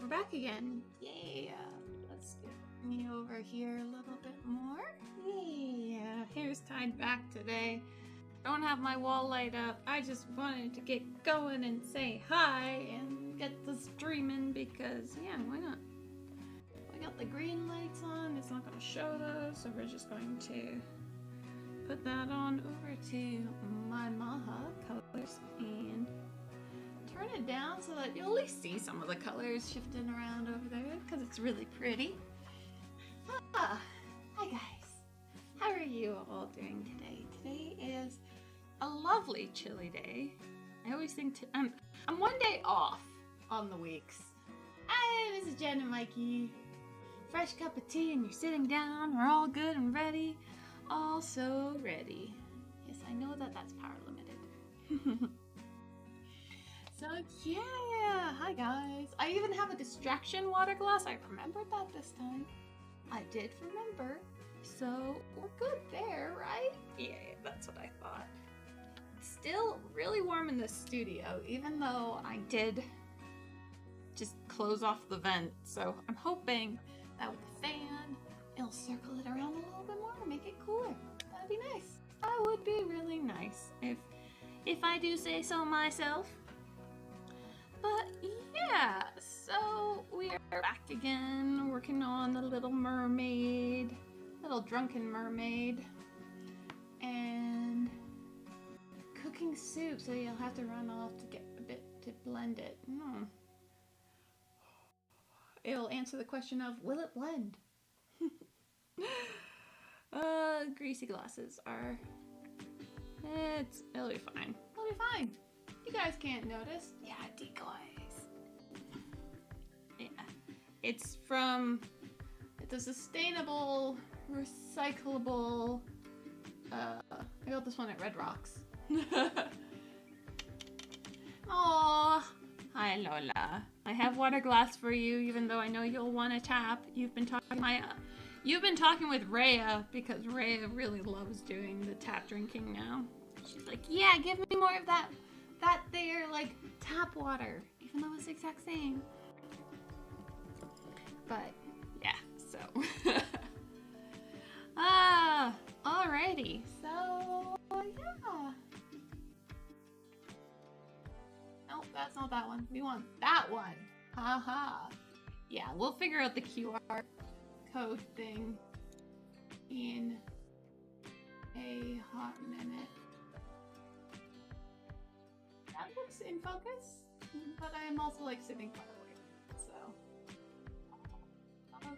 We're back again. Yeah. Let's get me over here a little bit more. Yeah. Hair's tied back today. Don't have my wall light up. I just wanted to get going and say hi and get the streaming because, yeah, why not? We got the green lights on. It's not going to show those, so we're just going to put that on over to my Maha colors and turn it down so that you'll at least see some of the colors shifting around over there because it's really pretty. Hi guys, how are you all doing today? Today is a lovely chilly day. I always think I'm one day off on the weeks. Hi, this is Jen and Mikey. Fresh cup of tea and you're sitting down. We're all good and ready. All so ready. Yes, I know that that's power limited. So yeah, hi guys. I even have a distraction water glass. I remembered that this time. I did remember. So we're good there, right? Yeah, that's what I thought. It's still really warm in the studio, even though I did just close off the vent. So I'm hoping that with the fan, it'll circle it around a little bit more and make it cooler. That'd be nice. That would be really nice if I do say so myself. But yeah, so we are back again working on the little mermaid, little drunken mermaid, and cooking soup, so you'll have to run off to get a bit to blend it. It'll answer the question of, will it blend? Greasy glasses are, it'll be fine. It'll be fine. You guys can't notice. Yeah, decoys. Yeah. It's a sustainable, recyclable, I got this one at Red Rocks. Aww. Hi Lola. I have water glass for you, even though I know you'll want to tap. You've been talking with Rhea because Rhea really loves doing the tap drinking now. She's like, yeah, give me more of that there, like, tap water, even though it's the exact same. But, yeah, so. Alrighty, so, yeah. Nope, that's not that one. We want that one. Haha. Yeah, we'll figure out the QR code thing in a hot minute. That looks in focus, but I am also like sitting far away, so. Okay.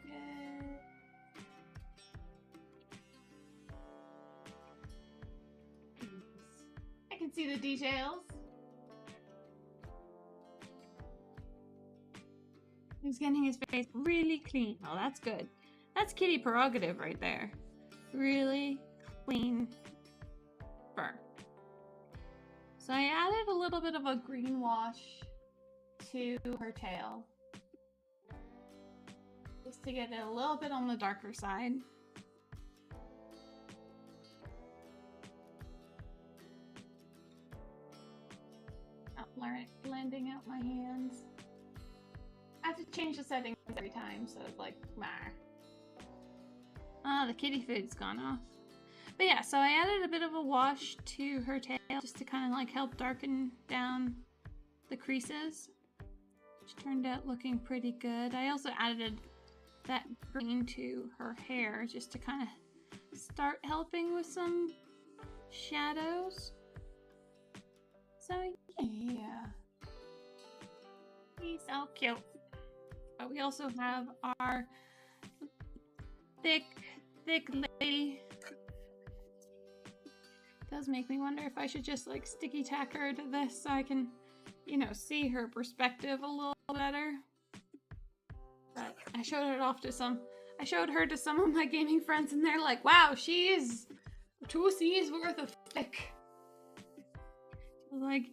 I can see the details. He's getting his face really clean. Oh, that's good. That's kitty prerogative right there. Really clean fur. So I added a little bit of a green wash to her tail. Just to get it a little bit on the darker side. Not blending out my hands. I have to change the settings every time, so it's like, meh. Ah, the kitty food's gone off. But yeah, so I added a bit of a wash to her tail just to kind of like help darken down the creases, which turned out looking pretty good. I also added that green to her hair just to kind of start helping with some shadows. So yeah, he's so cute. But we also have our thick lady. Does make me wonder if I should just like sticky tack her to this so I can, you know, see her perspective a little better. But I showed her to some of my gaming friends and they're like, wow, she's 2 C's worth of thick. Like,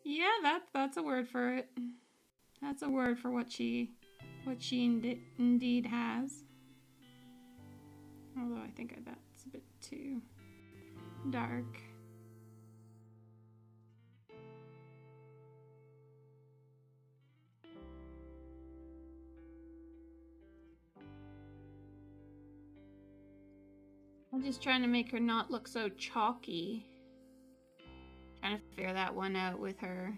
yeah, that's a word for it. That's a word for what she indeed has. Although I think that's a bit too dark. I'm just trying to make her not look so chalky. Trying to figure that one out with her.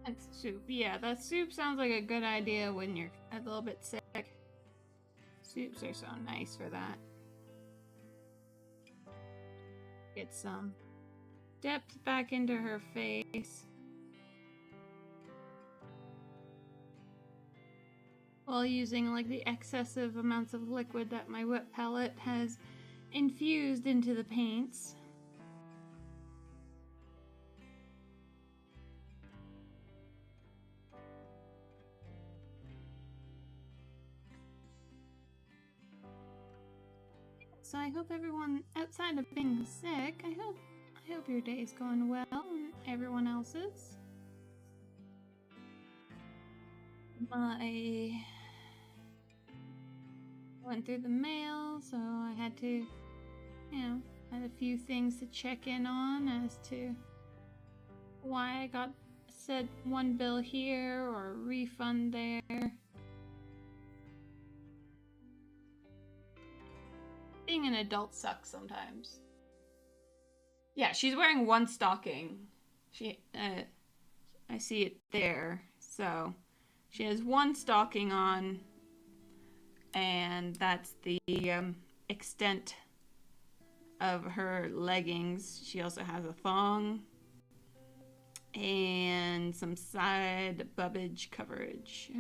That's soup. Yeah, that soup sounds like a good idea when you're a little bit sick. Soups are so nice for that. Get some depth back into her face. While using like the excessive amounts of liquid that my wet palette has infused into the paints. So I hope everyone, outside of being sick, I hope your day is going well and everyone else's. I went through the mail, so I had to, you know, had a few things to check in on as to why I got said one bill here or a refund there. Being an adult sucks sometimes. Yeah, she's wearing one stocking. I see it there. So she has one stocking on, and that's the extent of her leggings. She also has a thong and some side bubbage coverage.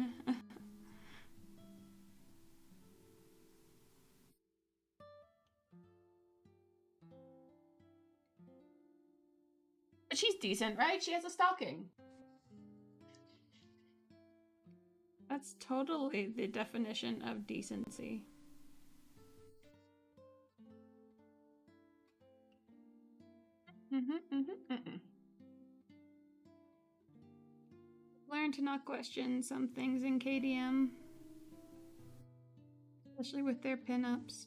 But she's decent, right? She has a stocking. That's totally the definition of decency. Learn to not question some things in KDM, especially with their pinups.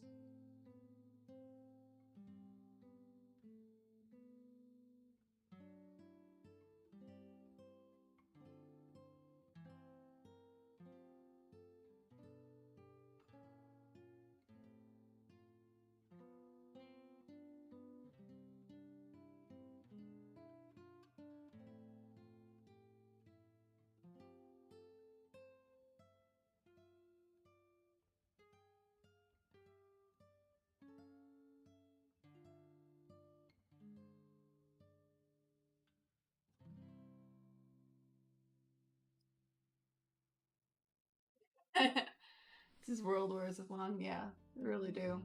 This is World Wars of One, yeah, they really do.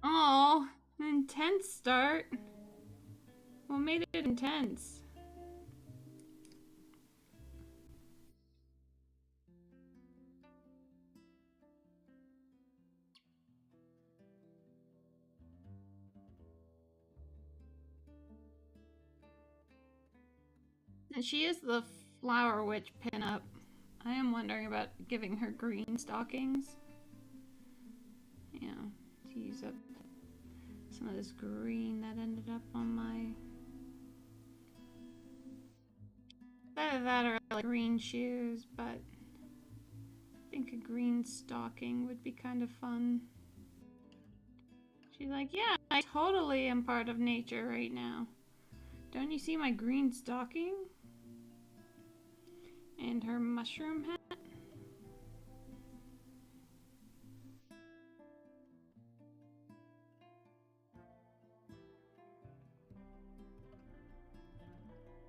Oh, intense start. What made it intense? And she is the Flower Witch Pinup. I am wondering about giving her green stockings. Yeah, to use up some of this green that ended up on my... Either that or like green shoes, but I think a green stocking would be kind of fun. She's like, yeah, I totally am part of nature right now. Don't you see my green stocking? And her mushroom hat?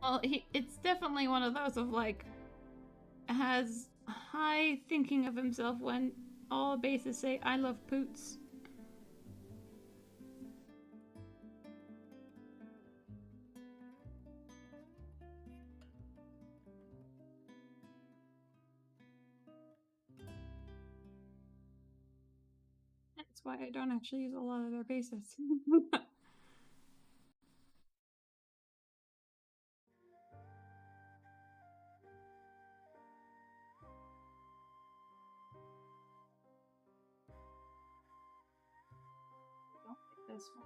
Well, it's definitely one of those of like, has high thinking of himself when all bases say, I love Poots. That's why I don't actually use a lot of their bases. this one.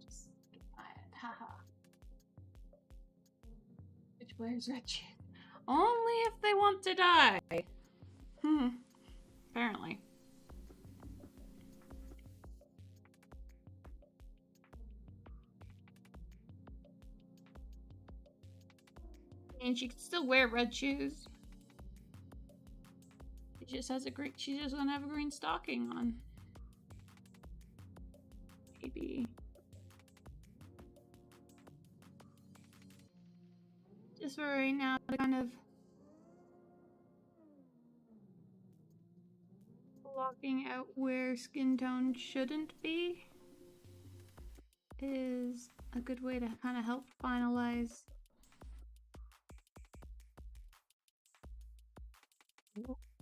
Just buy it. Haha. Which way is red chick? Only if they want to die. Apparently. And she can still wear red shoes. She just has a green. She just gonna have a green stocking on. Maybe. Just for right now, to kind of blocking out where skin tone shouldn't be is a good way to kind of help finalize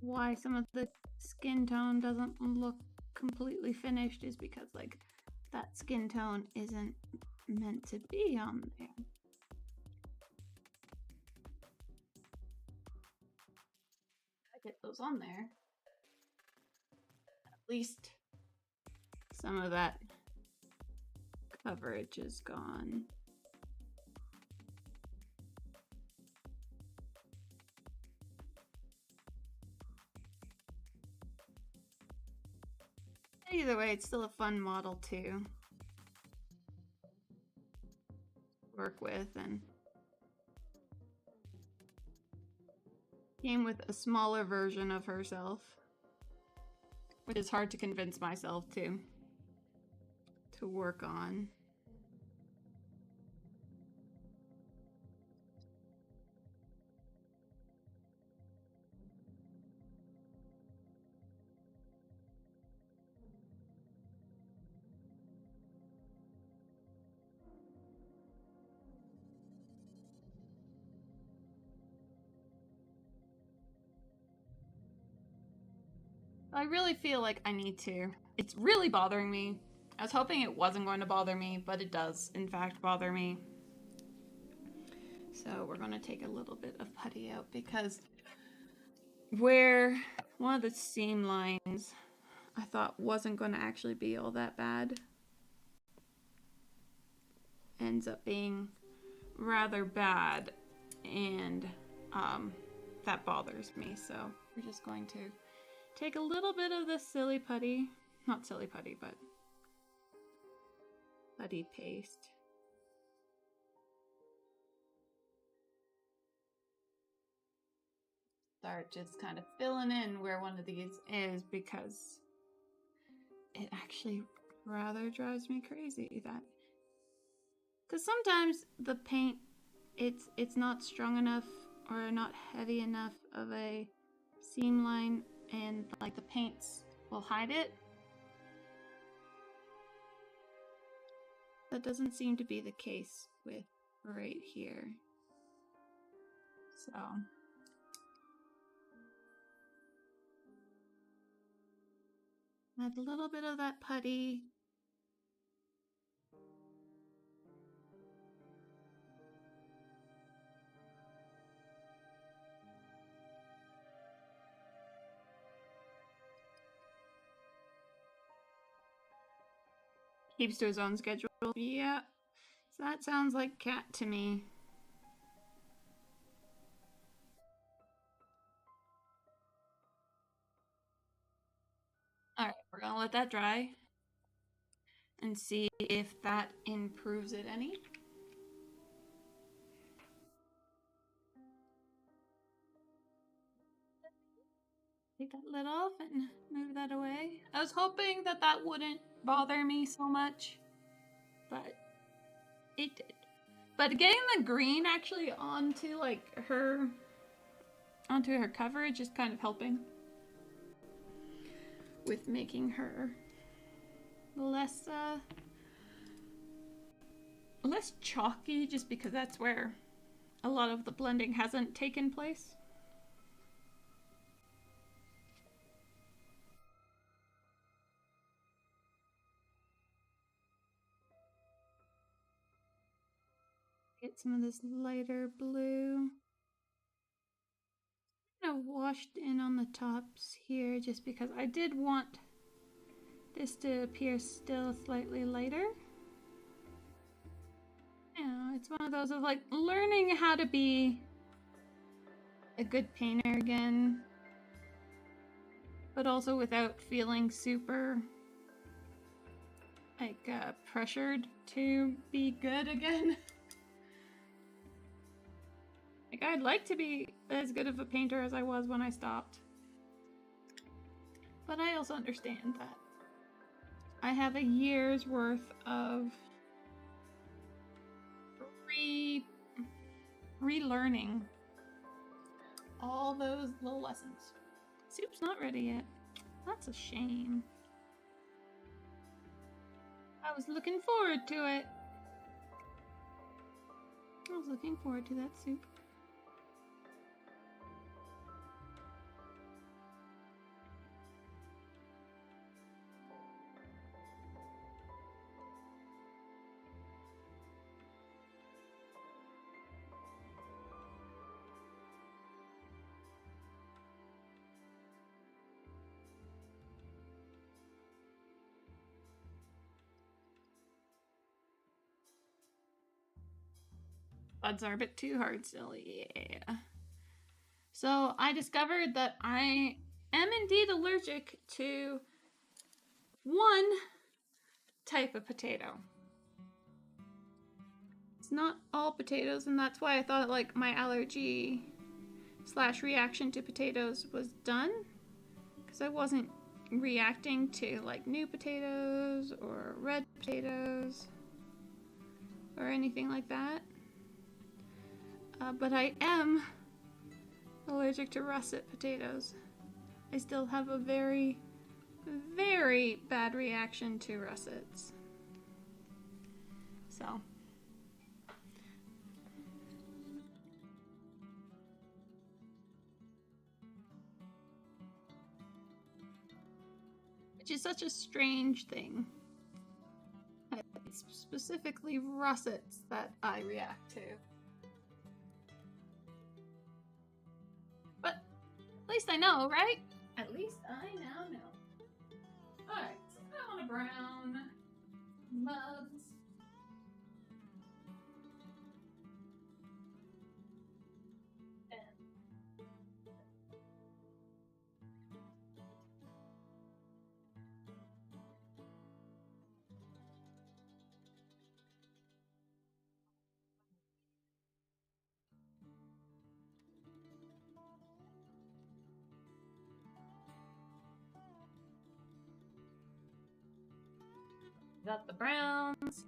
why some of the skin tone doesn't look completely finished, is because like that skin tone isn't meant to be on there. I get those on there. At least some of that coverage is gone. Either way, it's still a fun model to work with, and came with a smaller version of herself, which is hard to convince myself to work on. I really feel like I need to. It's really bothering me. I was hoping it wasn't going to bother me, but it does, in fact, bother me. So we're going to take a little bit of putty out, because where one of the seam lines I thought wasn't going to actually be all that bad ends up being rather bad, and that bothers me. So we're just going to take a little bit of this silly putty, not silly putty, but putty paste. Start just kind of filling in where one of these is, because it actually rather drives me crazy that, because sometimes the paint, it's not strong enough or not heavy enough of a seam line, and like the paints will hide it. That doesn't seem to be the case with right here. So add a little bit of that putty. Keeps to his own schedule. Yeah. So that sounds like cat to me. Alright, we're gonna let that dry and see if that improves it any. Take that lid off and move that away. I was hoping that that wouldn't bother me so much, but it did. But getting the green actually onto like her coverage is kind of helping with making her less chalky, just because that's where a lot of the blending hasn't taken place. Get some of this lighter blue. Kind of washed in on the tops here, just because I did want this to appear still slightly lighter. Yeah, it's one of those of like learning how to be a good painter again, but also without feeling super like pressured to be good again. Like I'd like to be as good of a painter as I was when I stopped. But I also understand that I have a year's worth of relearning all those little lessons. Soup's not ready yet. That's a shame. I was looking forward to it. I was looking forward to that soup. Buds are a bit too hard still, yeah. So I discovered that I am indeed allergic to one type of potato. It's not all potatoes, and that's why I thought like my allergy / reaction to potatoes was done, because I wasn't reacting to like new potatoes or red potatoes or anything like that. But I am allergic to russet potatoes. I still have a very, very bad reaction to russets. So. Which is such a strange thing. It's specifically russets that I react to. But at least I know, right? At least I now know. Alright, so I want a brown mugs. Got the browns.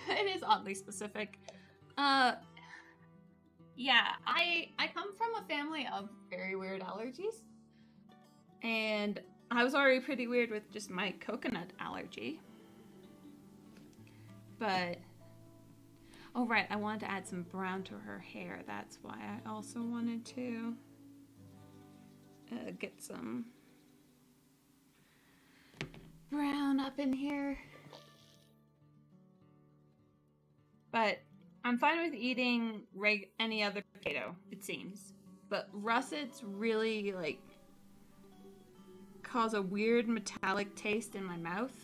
It is oddly specific. Yeah, I come from a family of very weird allergies. And I was already pretty weird with just my coconut allergy. But, oh right, I wanted to add some brown to her hair. That's why I also wanted to get some brown up in here. But I'm fine with eating any other potato, it seems. But russets really, like, cause a weird metallic taste in my mouth.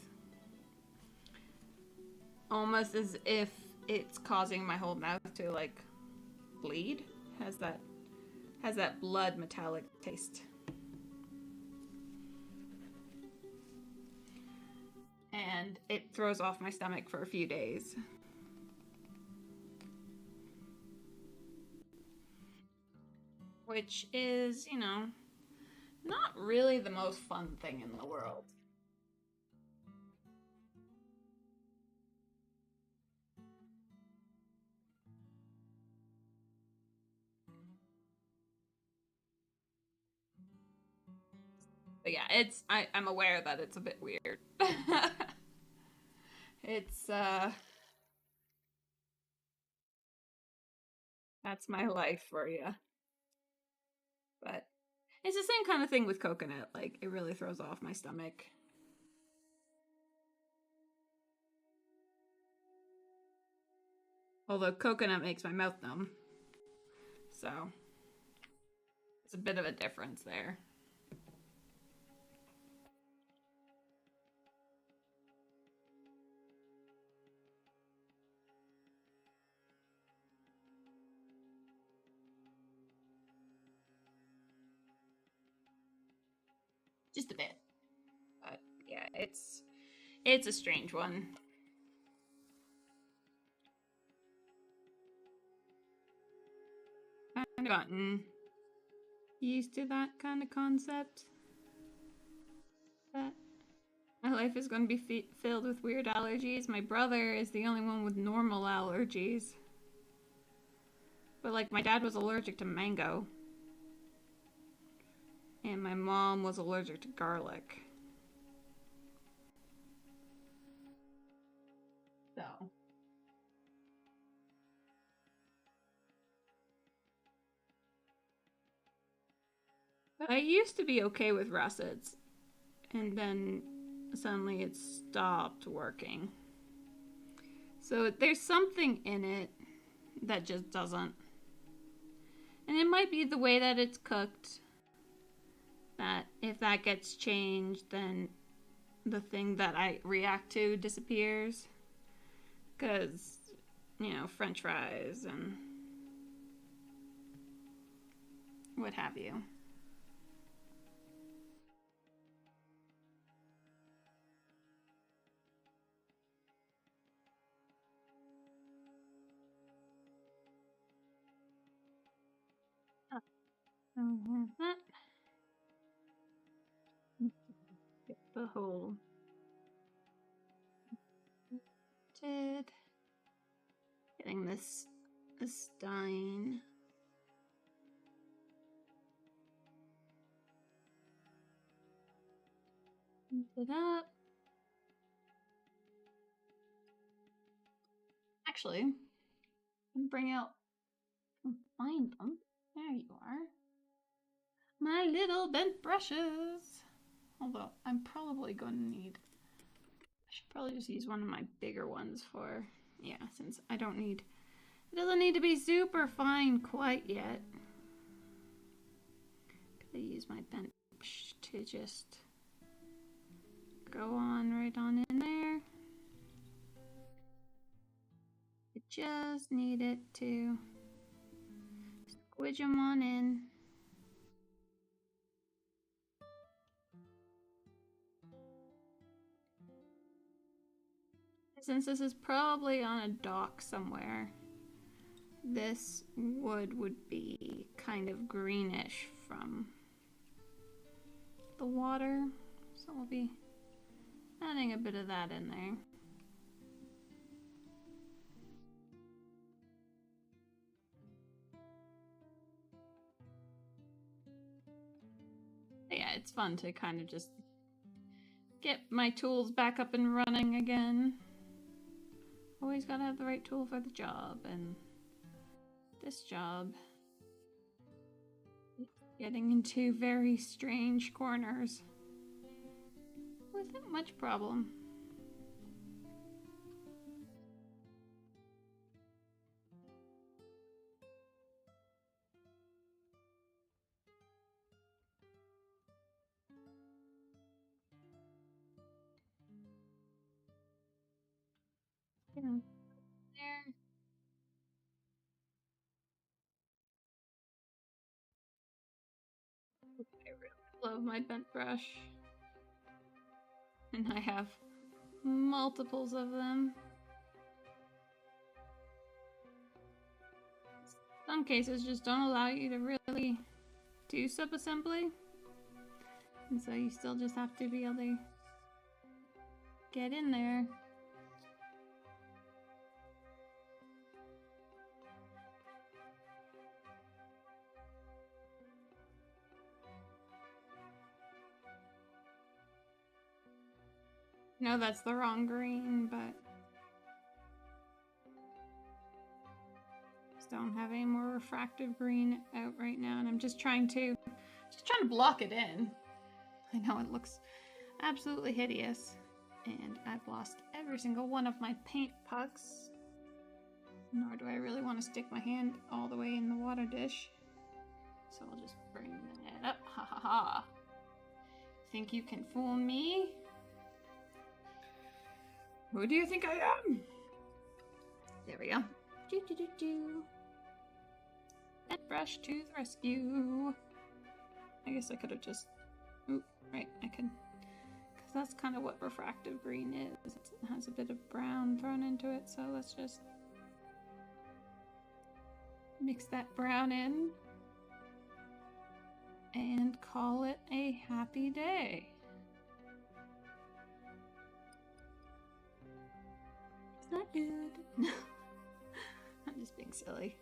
Almost as if it's causing my whole mouth to, like, bleed. Has that blood metallic taste. And it throws off my stomach for a few days. Which is, you know, not really the most fun thing in the world. But yeah, I'm aware that it's a bit weird. It's, that's my life for you. But it's the same kind of thing with coconut. Like, it really throws off my stomach. Although coconut makes my mouth numb. So, it's a bit of a difference there. Just a bit. But yeah, it's a strange one. I've gotten used to that kind of concept. That my life is going to be filled with weird allergies. My brother is the only one with normal allergies. But like, my dad was allergic to mango. And my mom was allergic to garlic. So. I used to be okay with russets. And then suddenly it stopped working. So there's something in it that just doesn't. And it might be the way that it's cooked. That if that gets changed, then the thing that I react to disappears. Because, you know, French fries and what have you. That. Get the whole getting this stein. It up. Actually, bring out, find them. There you are. My little bent brushes. Although I'm probably going to need. I should probably just use one of my bigger ones for. Yeah, since I don't need. It doesn't need to be super fine quite yet. Could I use my bent brush to just go on right on in there? I just need it to squidge them on in. Since this is probably on a dock somewhere, this wood would be kind of greenish from the water, so we'll be adding a bit of that in there. But yeah, it's fun to kind of just get my tools back up and running again. Always gotta have the right tool for the job, and this job is getting into very strange corners without much problem. Yeah. There. I really love my bent brush. And I have multiples of them. Some cases just don't allow you to really do sub-assembly. And so you still just have to be able to get in there. No, that's the wrong green, but don't have any more refractive green out right now, and I'm just trying to block it in. I know it looks absolutely hideous, and I've lost every single one of my paint pucks. Nor do I really want to stick my hand all the way in the water dish. So I'll just bring that up. Ha ha ha. Think you can fool me? Who do you think I am? There we go. Do do do do. Pet brush to the rescue. I guess I could have just. Oop, right, I could. Because that's kind of what refractive green is. It has a bit of brown thrown into it, so let's just mix that brown in and call it a happy day. It's not good. I'm just being silly.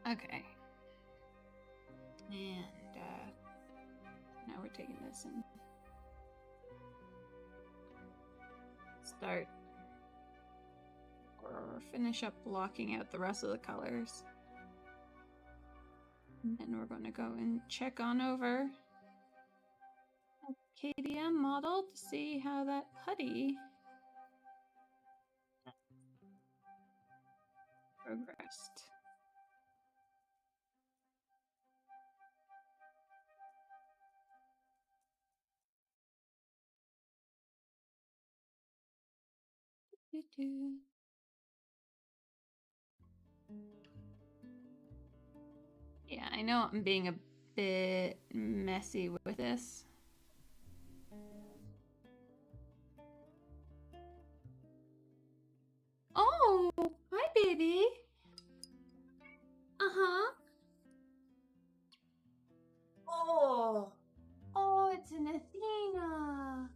Okay. And now we're taking this and start or finish up blocking out the rest of the colors. And then we're going to go and check on over a KDM model to see how that putty progressed. Yeah, I know I'm being a bit messy with this. Oh, hi, baby. Uh-huh. Oh, it's an Athena.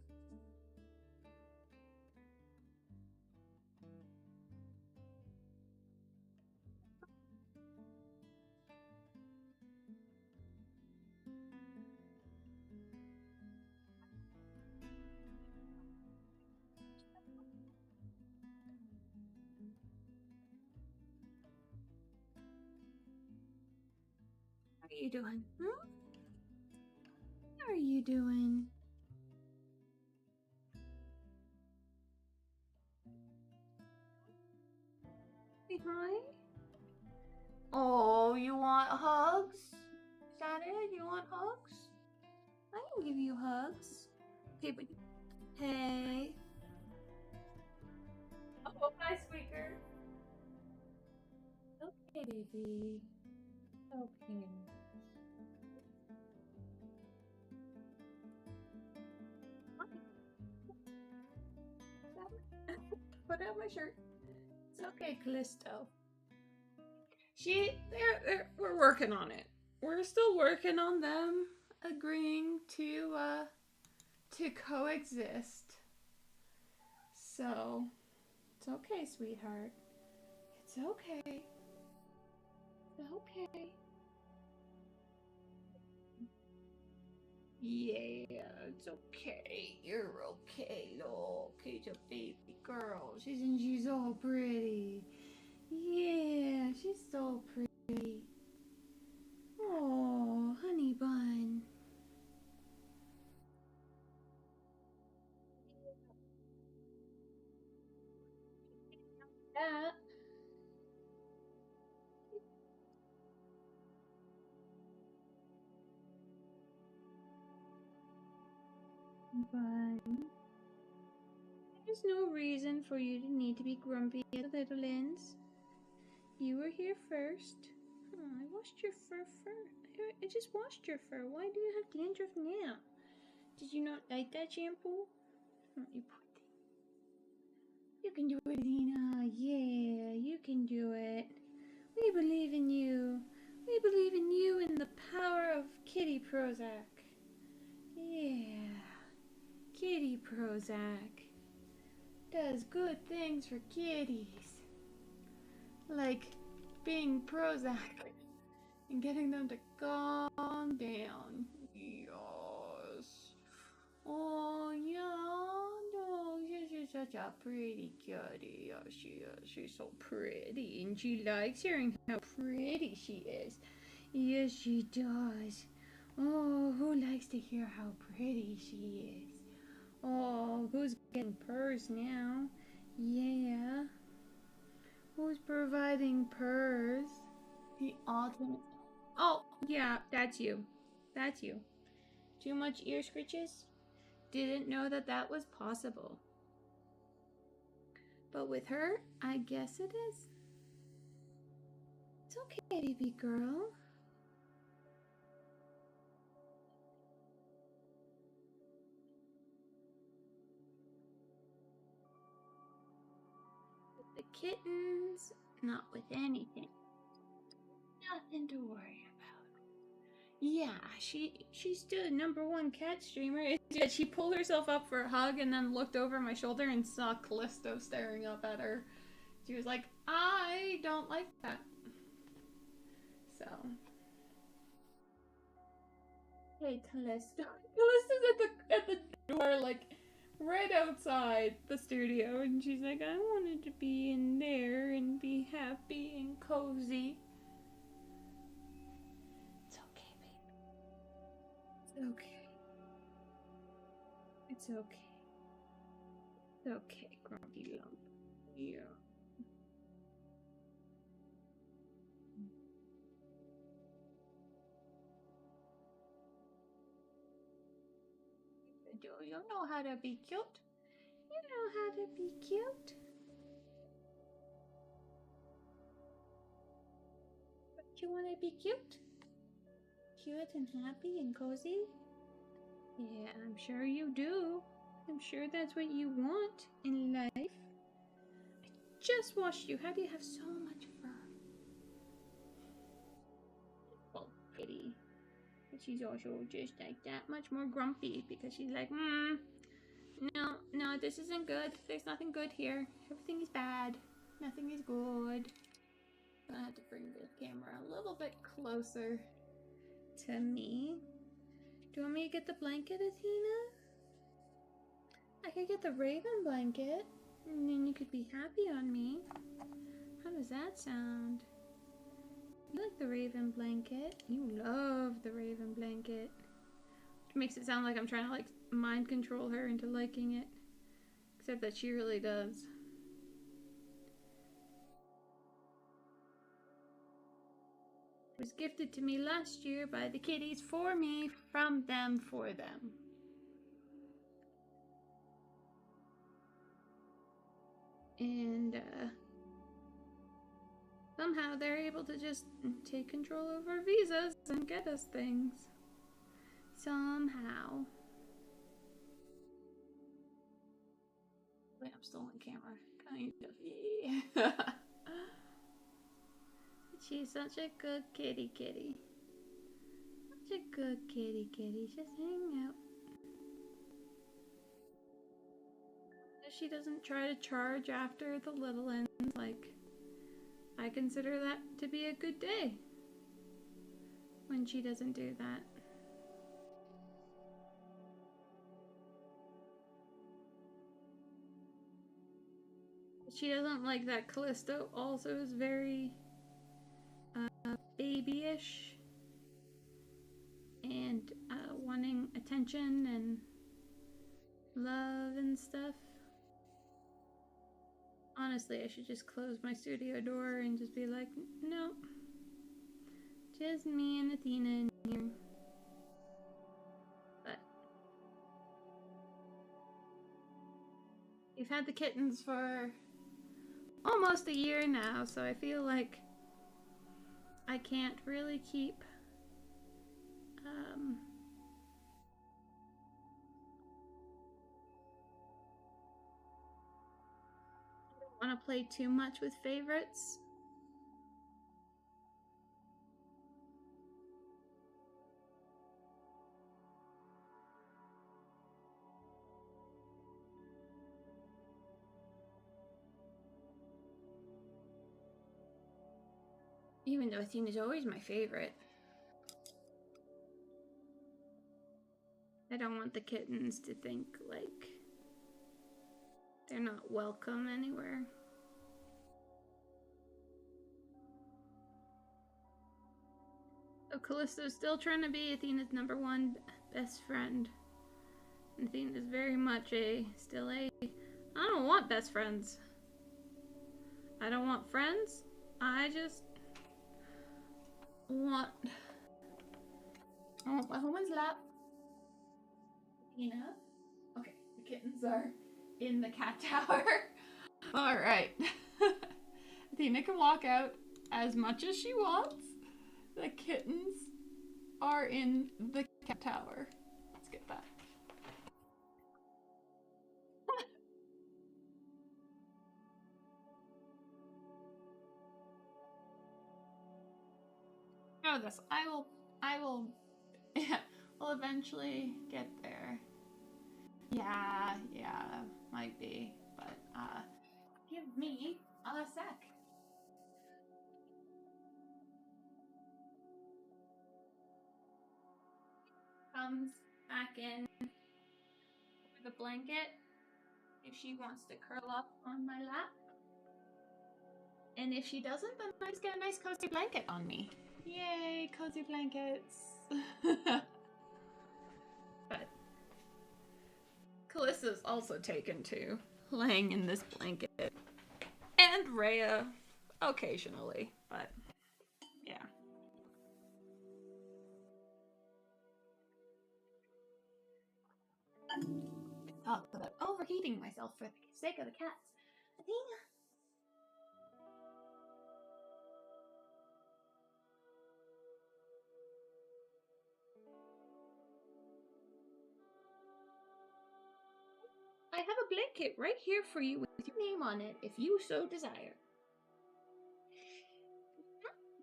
How are you doing? How are you doing? Say hi. Oh, you want hugs? Is that it? You want hugs? I can give you hugs. Okay, but hey. Oh, hi, squeaker. Okay, baby. Okay. Put out my shirt. It's okay, Callisto. We're working on it. We're still working on them agreeing to coexist. So, it's okay, sweetheart. It's okay. It's okay. Yeah, it's okay. You're okay, look. She's a baby girl. She's all pretty. Yeah, she's so pretty. Oh, honey bun. That. Bun. There's no reason for you to need to be grumpy at the little ends. You were here first. Oh, I washed your fur first. I just washed your fur. Why do you have dandruff now? Did you not like that shampoo? Oh, you poor thing. You can do it, Lena. Yeah, you can do it. We believe in you. We believe in you and the power of Kitty Prozac. Yeah. Kitty Prozac does good things for kitties. like being Prozac and getting them to calm down. Yes. Oh yeah, no, she's such a pretty kitty. Yeah, she is. She's so pretty, and she likes hearing how pretty she is. Yes, she does. Oh, who likes to hear how pretty she is? Oh, who's getting purrs now? Yeah. Who's providing purrs? The ultimate. Oh, yeah, that's you. That's you. Too much ear scritches? Didn't know that that was possible. But with her, I guess it is. It's okay, baby girl. With the kittens, not with anything. Nothing to worry about. Yeah, she's still the #1 cat streamer. Yet she pulled herself up for a hug and then looked over my shoulder and saw Callisto staring up at her. She was like, I don't like that. So. Hey, Callisto. Callisto's at the door, like, right outside the studio, and she's like, I wanted to be in there and be happy and cozy. It's okay, babe. It's okay. It's okay. It's okay, Grumpy Lump. Yeah. Do you know how to be cute? You know how to be cute. But you want to be cute? Cute and happy and cozy? Yeah, I'm sure you do. I'm sure that's what you want in life. I just washed you. How do you have so much fur? Oh, kitty. But she's also just like that much more grumpy because she's like, no, this isn't good. There's nothing good here. Everything is bad. Nothing is good. I'm gonna have to bring the camera a little bit closer to me. Do you want me to get the blanket, Athena? I could get the raven blanket, and then you could be happy on me. How does that sound? You like the raven blanket? You love the raven blanket. It makes it sound like I'm trying to like mind control her into liking it. Except that she really does. It was gifted to me last year by the kitties for me, from them, for them. And somehow they're able to just take control over visas and get us things. Somehow. Wait, I'm still on camera. Kind of. Yeah. She's such a good kitty. Such a good kitty. Just hang out. She doesn't try to charge after the little ends. Like, I consider that to be a good day when she doesn't do that. She doesn't like that Callisto also is very babyish and wanting attention and love and stuff. Honestly, I should just close my studio door and just be like, no, just me and Athena in here. But we've had the kittens for almost a year now, so I feel like I can't really keep I don't want to play too much with favorites. Even though Athena's always my favorite. I don't want the kittens to think like they're not welcome anywhere. So Callisto's still trying to be Athena's #1 best friend. And Athena's very much still a, I don't want best friends. I don't want friends. I just want my woman's lap. Athena. Okay, the kittens are in the cat tower. Alright. Athena can walk out as much as she wants. The kittens are in the cat tower. Let's get that. Know this. I will yeah, we'll eventually get there. Yeah, might be. But give me a sec. Comes back in with a blanket if she wants to curl up on my lap. And if she doesn't, then I just get a nice cozy blanket on me. Yay, cozy blankets. But Callista's also taken to laying in this blanket. And Rhea occasionally, but yeah. Talk about overheating myself for the sake of the cats. Athena. I have a blanket right here for you with your name on it if you so desire.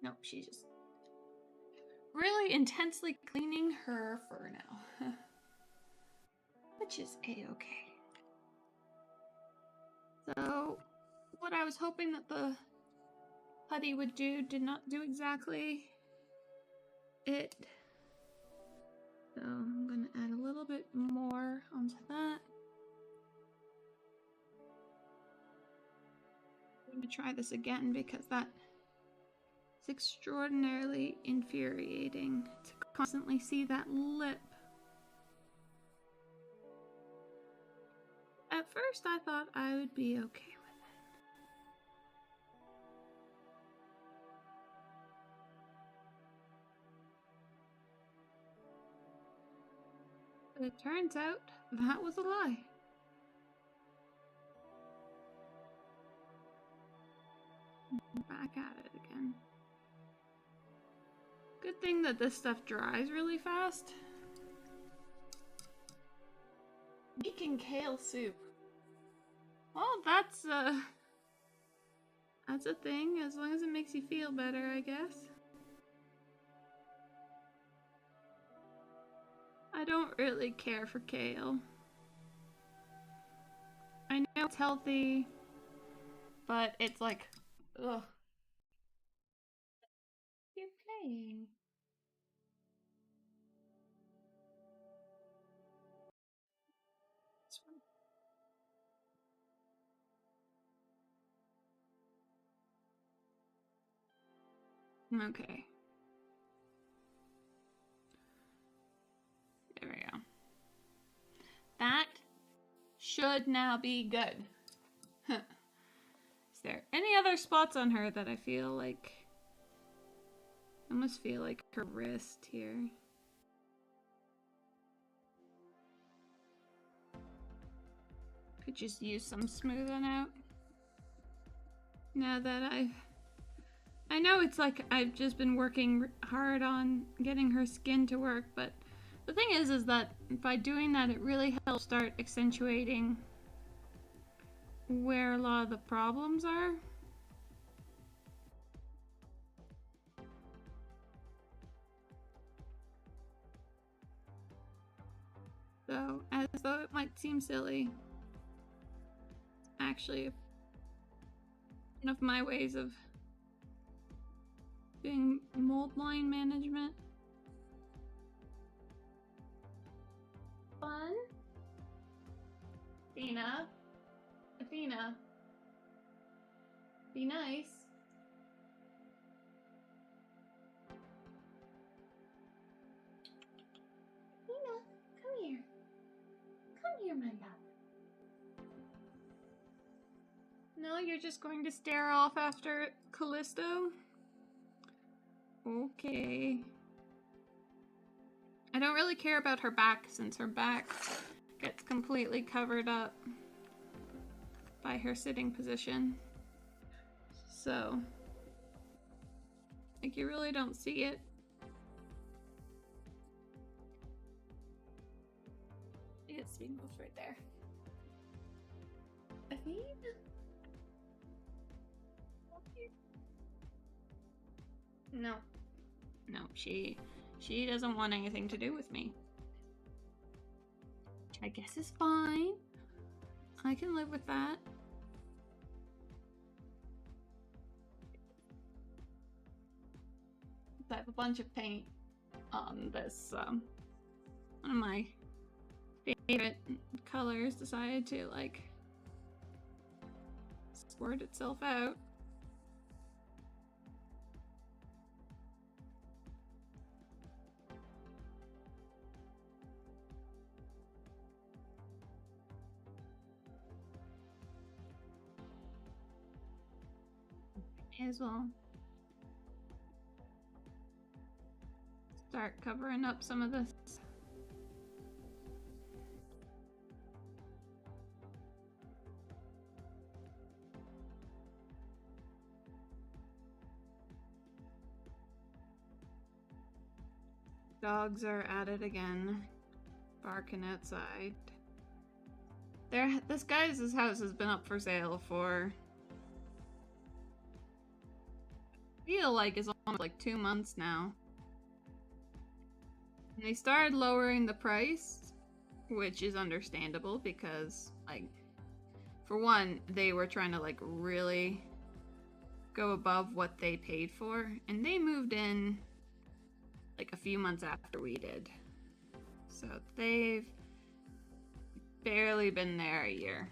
Nope, she's just really intensely cleaning her fur now. Which is a-okay. So, what I was hoping that the putty would do did not do exactly it. So, I'm going to add a little bit more onto that. I'm going to try this again because that is extraordinarily infuriating to constantly see that lip. At first I thought I would be okay with it. But it turns out that was a lie. Back at it again. Good thing that this stuff dries really fast. Making kale soup. Well, that's a thing, as long as it makes you feel better, I guess. I don't really care for kale. I know it's healthy, but it's like, ugh. You're playing. Okay. There we go. That should now be good. Is there any other spots on her that I feel like... I almost feel like her wrist here. Could just use some smoothing out. Now that I know it's like I've just been working hard on getting her skin to work, but the thing is that by doing that, it really helps start accentuating where a lot of the problems are. So, as though it might seem silly, actually one of my ways of doing mold line management. Fun. Athena, be nice. Athena, come here. Come here, my love. No, you're just going to stare off after Callisto? Okay. I don't really care about her back since her back gets completely covered up by her sitting position. So, like, you really don't see it. It's being moved right there. Athena? No. No, she doesn't want anything to do with me. Which I guess is fine. I can live with that. I have a bunch of paint on this, one of my favorite colors decided to, like, squirt itself out. May as well start covering up some of this. Dogs are at it again, barking outside. This guy's house has been up for sale for, I feel like it's almost like 2 months now. And they started lowering the price, which is understandable because, like, for one, they were trying to, like, really go above what they paid for, and they moved in like a few months after we did. So they've barely been there a year.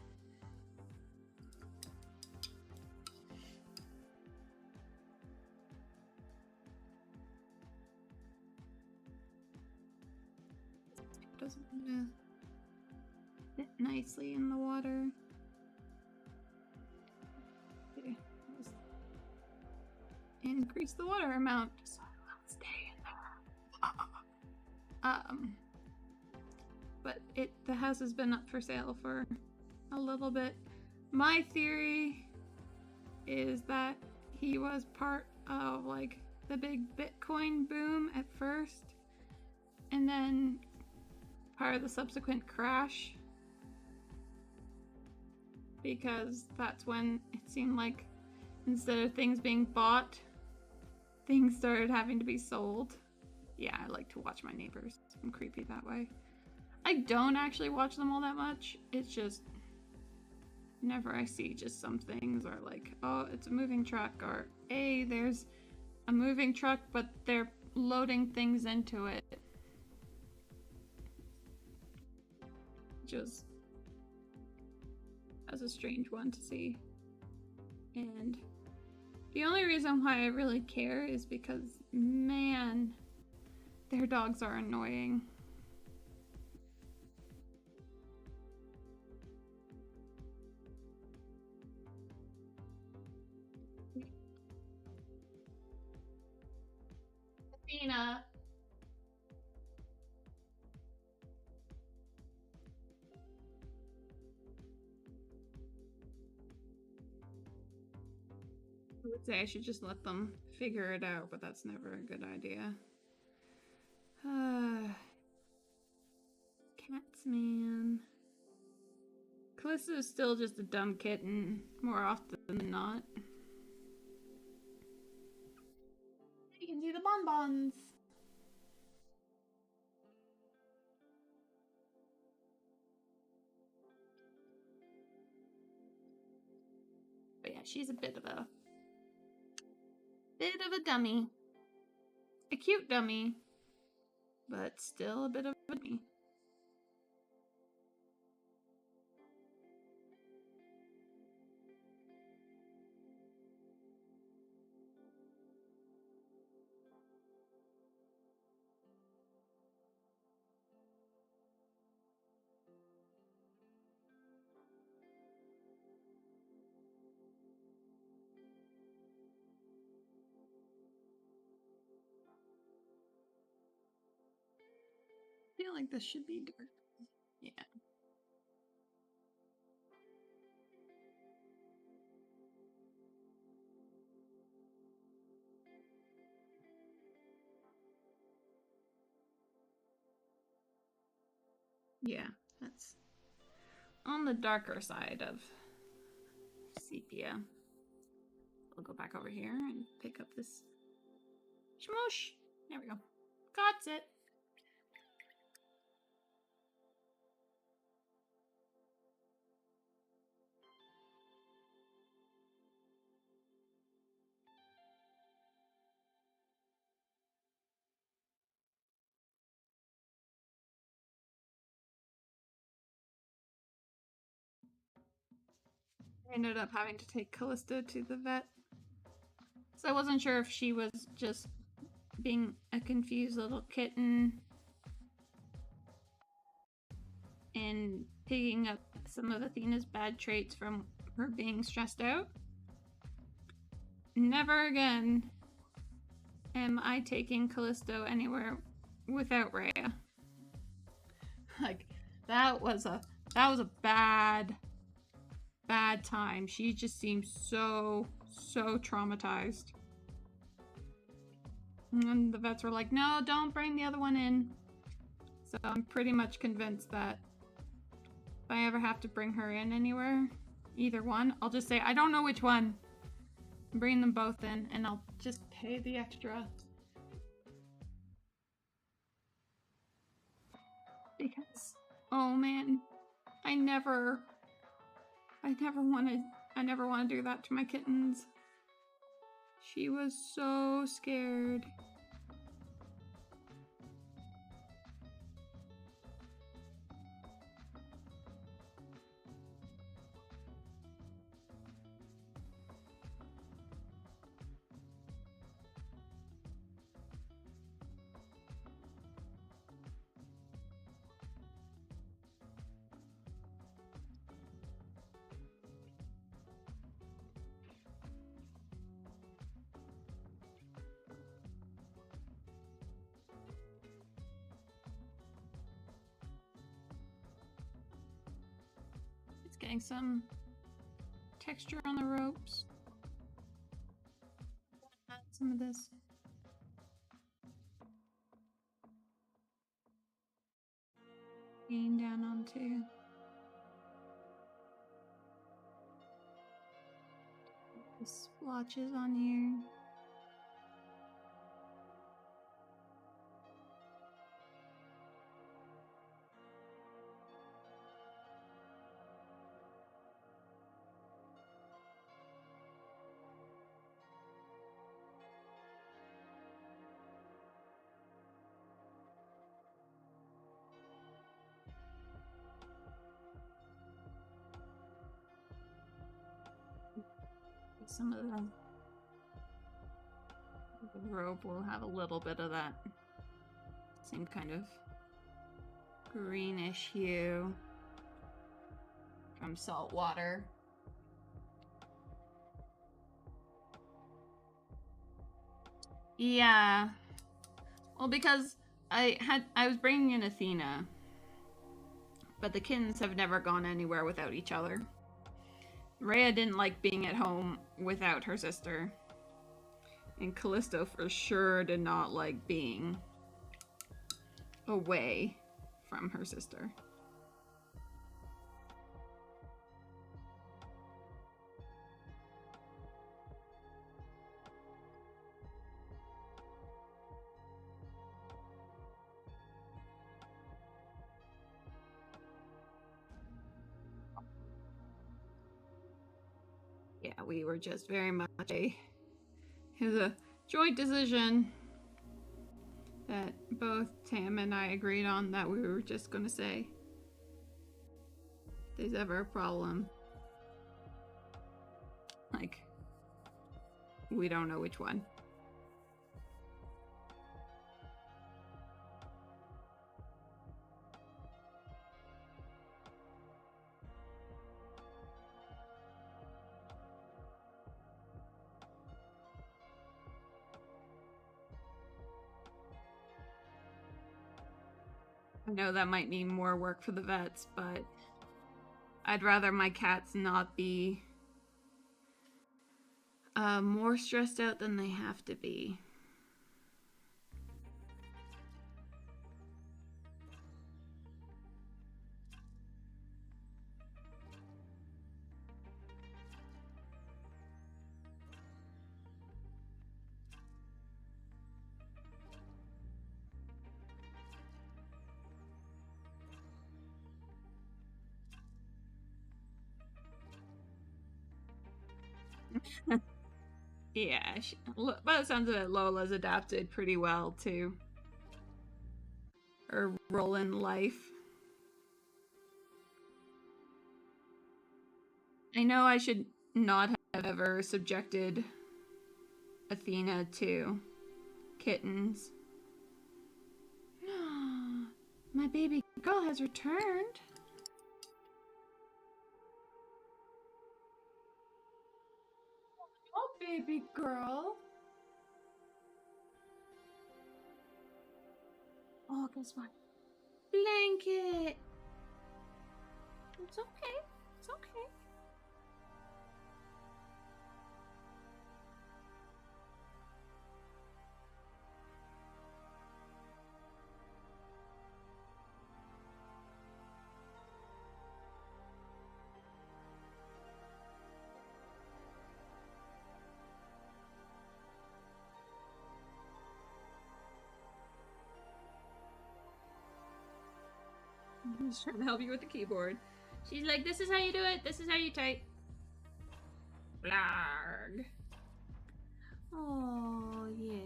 Doesn't want to fit nicely in the water. Okay. Increase the water amount so it won't stay in there. But the house has been up for sale for a little bit. My theory is that he was part of, like, the big Bitcoin boom at first, and then part of the subsequent crash, because that's when it seemed like instead of things being bought, things started having to be sold. Yeah, I like to watch my neighbors. I'm creepy that way. I don't actually watch them all that much. It's just whenever I see just some things are like, oh, it's a moving truck, or hey, there's a moving truck, but they're loading things into it. Just as a strange one to see. And the only reason why I really care is because, man, their dogs are annoying. Athena. I would say I should just let them figure it out, but that's never a good idea. Cats, man. Callisto is still just a dumb kitten, more often than not. You can see the bonbons. But yeah, she's a bit of a dummy. a cute dummy, but still a bit of a dummy. I feel like this should be dark. Yeah. Yeah, that's on the darker side of sepia. We'll go back over here and pick up this Shmoosh. There we go. Got it. I ended up having to take Callisto to the vet. So I wasn't sure if she was just being a confused little kitten and picking up some of Athena's bad traits from her being stressed out. Never again am I taking Callisto anywhere without Rhea. Like, that was a bad time. She just seems so traumatized. And the vets were like, no, don't bring the other one in. So I'm pretty much convinced that if I ever have to bring her in anywhere, either one, I'll just say, I don't know which one. Bring them both in and I'll just pay the extra. Because, oh man, I never want to do that to my kittens. She was so scared. Getting some texture on the ropes. Add some of this. Lean down onto the splotches on here. Some of the rope will have a little bit of that same kind of greenish hue from salt water. Yeah. Well, because I was bringing in Athena, but the kittens have never gone anywhere without each other. Rhea didn't like being at home without her sister. And Callisto for sure did not like being away from her sister. Yeah, we were just very much it was a joint decision that both Tam and I agreed on that we were just gonna say. If there's ever a problem. Like, we don't know which one. I know that might mean more work for the vets, but I'd rather my cats not be more stressed out than they have to be. Yeah, by the sounds of it, Lola's adapted pretty well to her role in life. I know I should not have ever subjected Athena to kittens. My baby girl has returned. Oh, baby girl. Oh, guess what? Blanket. It's okay. It's okay. She's trying to help you with the keyboard. She's like, this is how you do it. This is how you type. Blarg. Oh, yeah.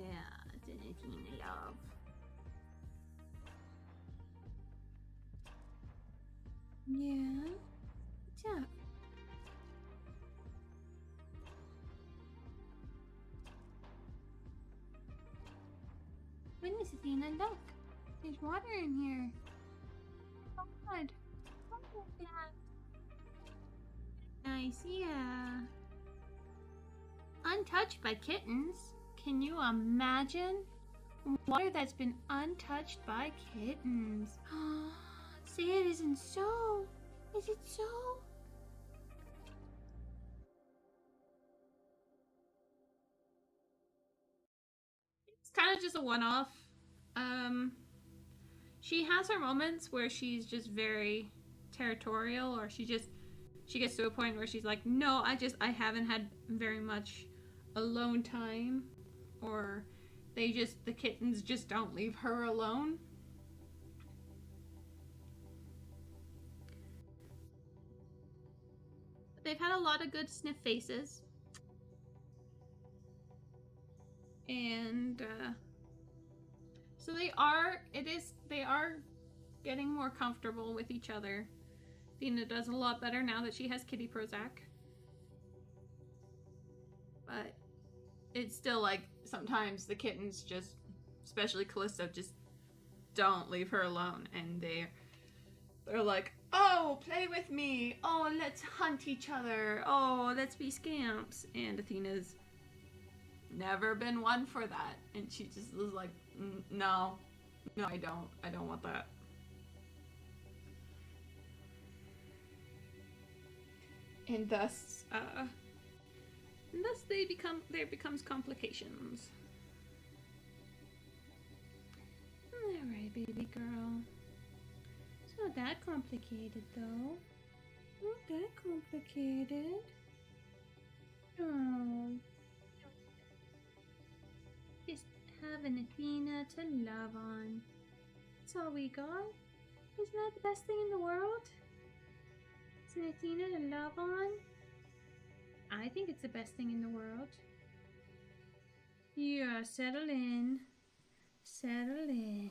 It's anything I love. Yeah? What's up? Goodness, Athena, look. There's water in here. Oh, God. Oh, yeah. Nice, yeah. Untouched by kittens? Can you imagine? Water that's been untouched by kittens. Say it isn't so. Is it so? It's kind of just a one-off. She has her moments where she's just very territorial, or she gets to a point where she's like, no, I haven't had very much alone time, or the kittens just don't leave her alone. They've had a lot of good sniff faces. And so they are getting more comfortable with each other. Athena does a lot better now that she has Kitty Prozac. But it's still like sometimes the kittens just, especially Callisto, just don't leave her alone, and they're like, oh, play with me, oh, let's hunt each other, oh, let's be scamps. And Athena's never been one for that, and she just was like, no, I don't want that. And thus there becomes complications. Alright, baby girl. It's not that complicated, though. Not that complicated. Oh. Just have an Athena to love on. That's all we got. Isn't that the best thing in the world? It's an Athena to love on. I think it's the best thing in the world. Yeah, settle in. Settle in.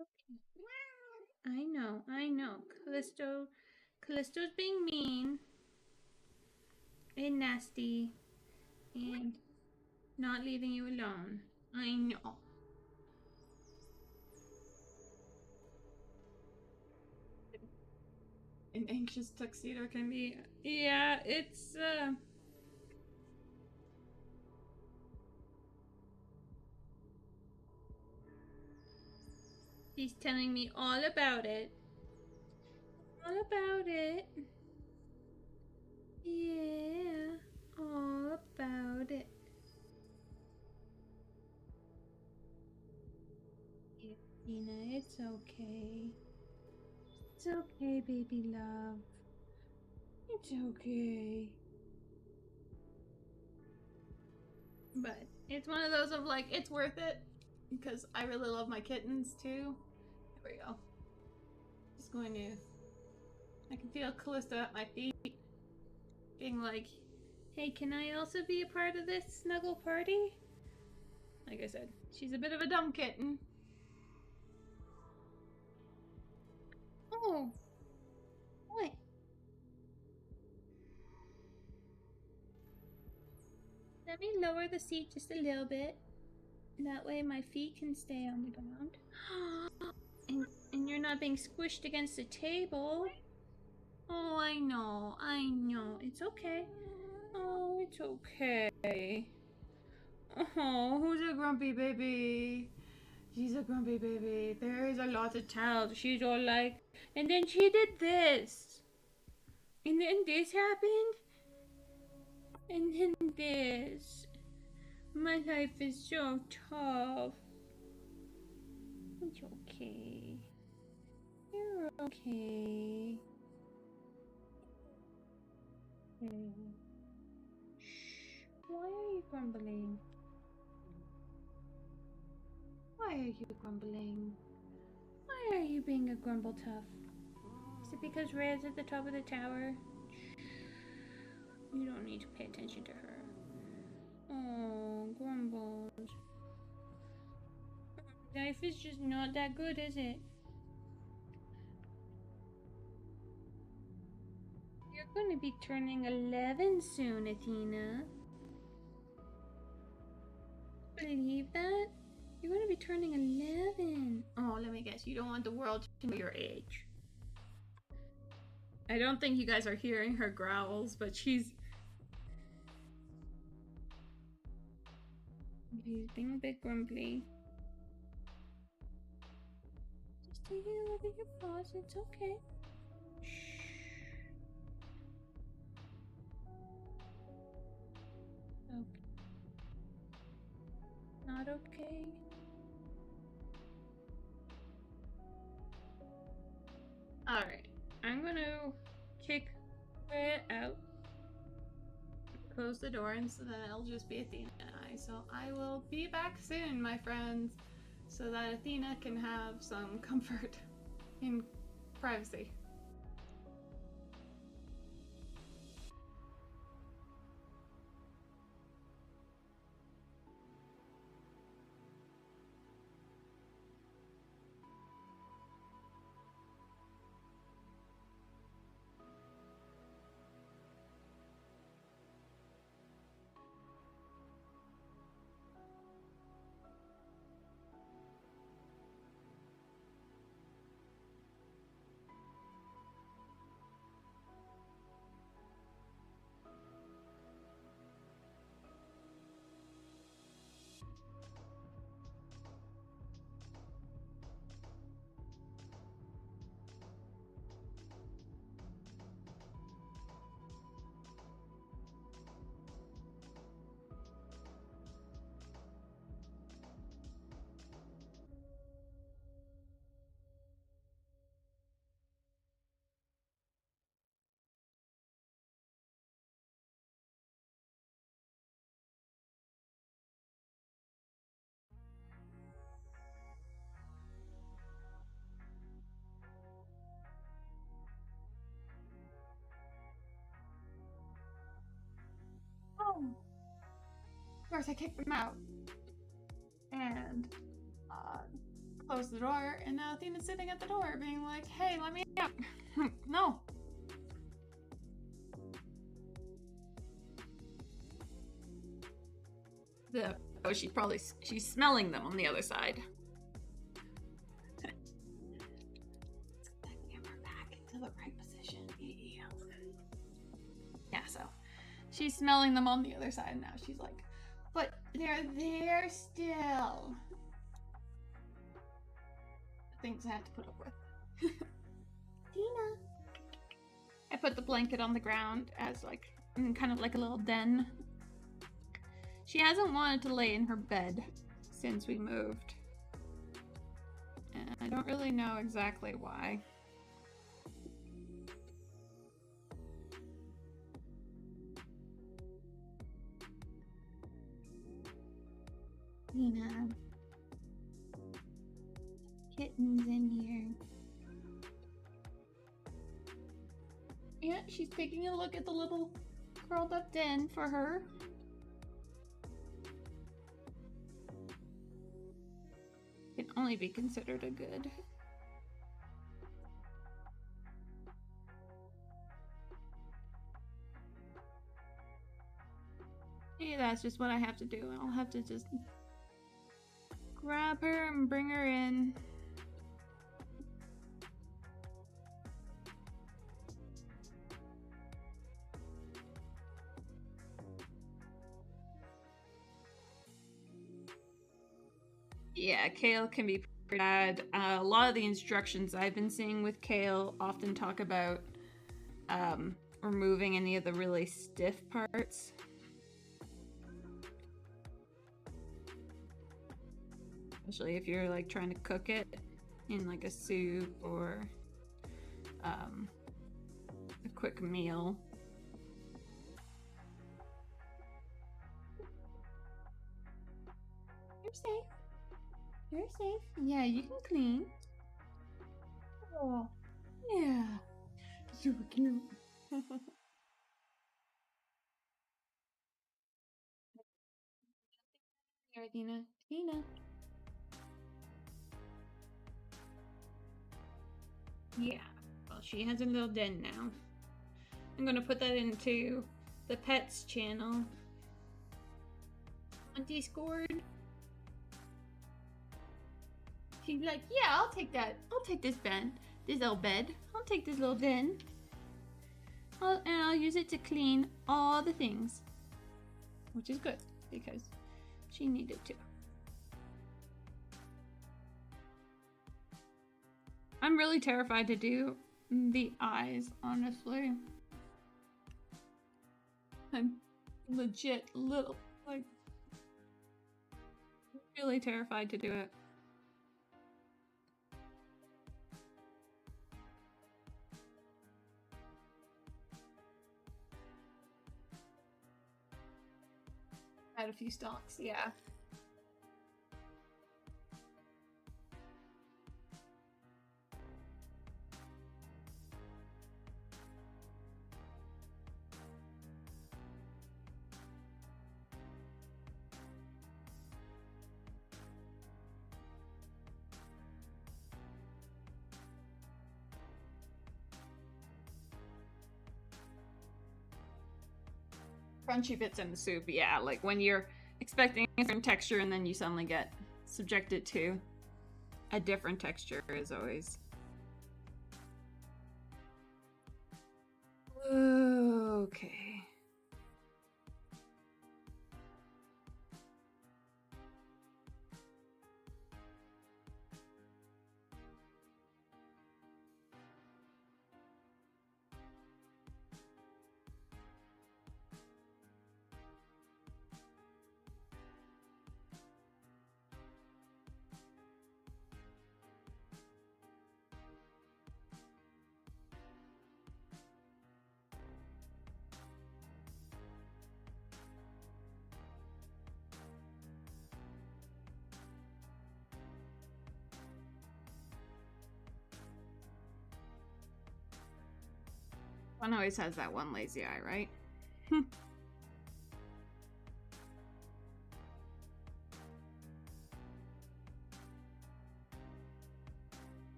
Okay. I know. Callisto's being mean and nasty and not leaving you alone. I know. An anxious tuxedo can be... Yeah, it's, He's telling me all about it. All about it. Yeah, all about it. Yeah, Tina, it's okay. It's okay, baby love. It's okay. But it's one of those of like, it's worth it. Because I really love my kittens too. There we go. Just going to... I can feel Callisto at my feet. Being like, hey, can I also be a part of this snuggle party? Like I said, she's a bit of a dumb kitten. Oh. What? Let me lower the seat just a little bit. That way my feet can stay on the ground. and you're not being squished against the table. Oh, I know. It's okay. Oh, it's okay. Oh, who's a grumpy baby? She's a grumpy baby. There is a lot to tell. She's all like, and then she did this. And then this happened. And then this. My life is so tough. It's okay. You're okay. Shh. Why are you grumbling? Why are you grumbling? Why are you being a grumble tough? Is it because Red's at the top of the tower? You don't need to pay attention to her. Oh, grumbles. Life is just not that good, is it? You're going to be turning 11 soon, Athena. Believe that? You're going to be turning 11. Oh, let me guess. You don't want the world to know your age. I don't think you guys are hearing her growls, but she's being a bit grumbly. Just take it over your paws. It's okay. Shh. Okay. Not okay. Alright. I'm gonna kick Red out. Close the door, and so then it'll just be Athena and I. So I will be back soon, my friends, so that Athena can have some comfort in privacy. Oh, of course I kicked them out. and closed the door, and now Athena's sitting at the door being like, hey, let me out. No. Oh, she's smelling them on the other side. Let's get that camera back into the right position. Yeah, so she's smelling them on the other side now. She's like, but they're there still. Things I had to put up with. Tina. I put the blanket on the ground as like, kind of like a little den. She hasn't wanted to lay in her bed since we moved. And I don't really know exactly why. Tina. Kittens in here. Yeah, she's taking a look at the little curled up den for her. Can only be considered a good. Hey, that's just what I have to do. I'll have to just grab her and bring her in. Yeah, kale can be pretty bad. A lot of the instructions I've been seeing with kale often talk about removing any of the really stiff parts. Especially if you're like trying to cook it in like a soup or a quick meal. You're safe. You're safe. Yeah, you can clean. Oh, yeah. Super cute. Here, Tina. Tina. Yeah. Well, she has a little den now. I'm gonna put that into the pets channel. On Discord. She's like, yeah, I'll take that. I'll take this bed. This little bed. I'll take this little den. And I'll use it to clean all the things. Which is good, because she needed to. I'm really terrified to do the eyes, honestly. I'm legit little, like, really terrified to do it. Had a few stalks, yeah. Crunchy bits in the soup, yeah, like when you're expecting a certain texture and then you suddenly get subjected to a different texture is always... Okay. One always has that one lazy eye, right?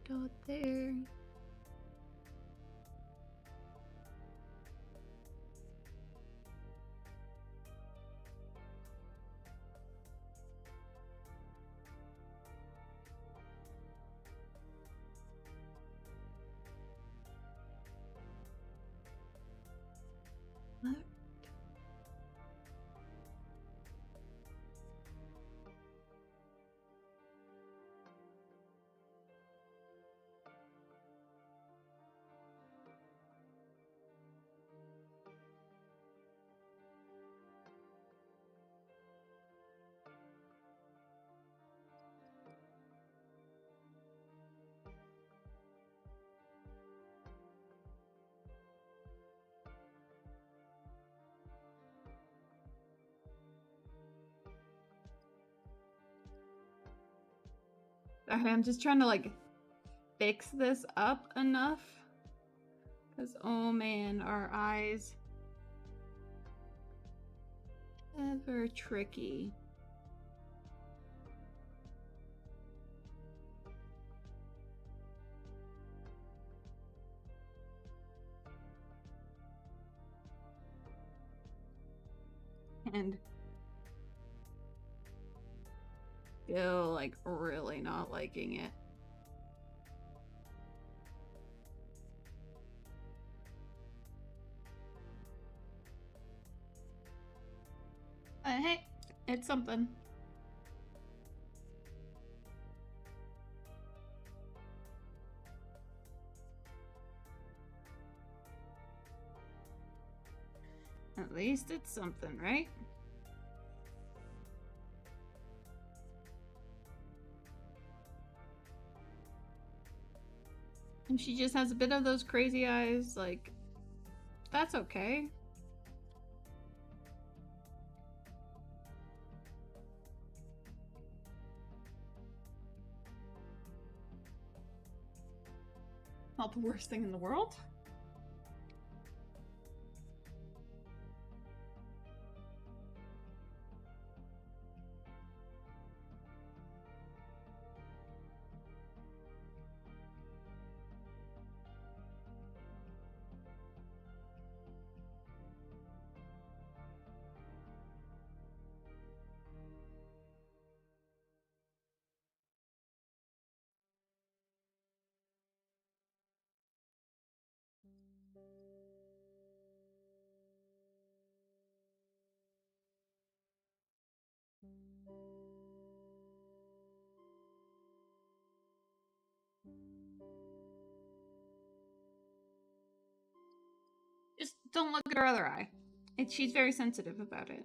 Dot there. What? Sorry, I'm just trying to like fix this up enough. Because, oh man, our eyes. Ever tricky. And still like really not liking it. Hey, it's something. At least it's something, right? And she just has a bit of those crazy eyes, like, that's okay. Not the worst thing in the world. Just don't look at her other eye. She's very sensitive about it.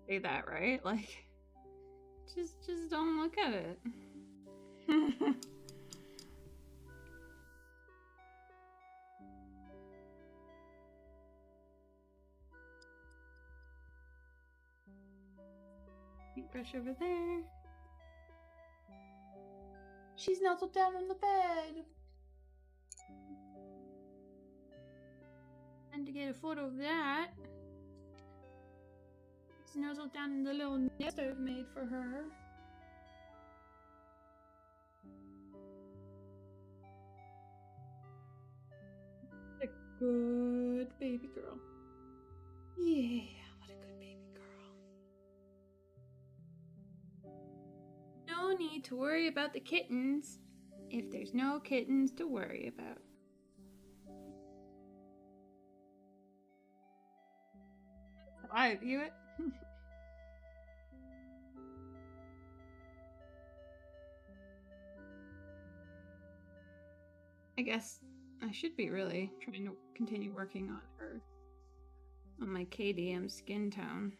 Say that, right? Like, just don't look at it. Brush over there. She's nuzzled down on the bed. And to get a photo of that, she's nuzzled down in the little nest I've made for her. A good baby girl. Yeah, what a good baby girl. No need to worry about the kittens if there's no kittens to worry about. That's how I view it. I guess I should be really trying to continue working on her, on my KDM skin tone.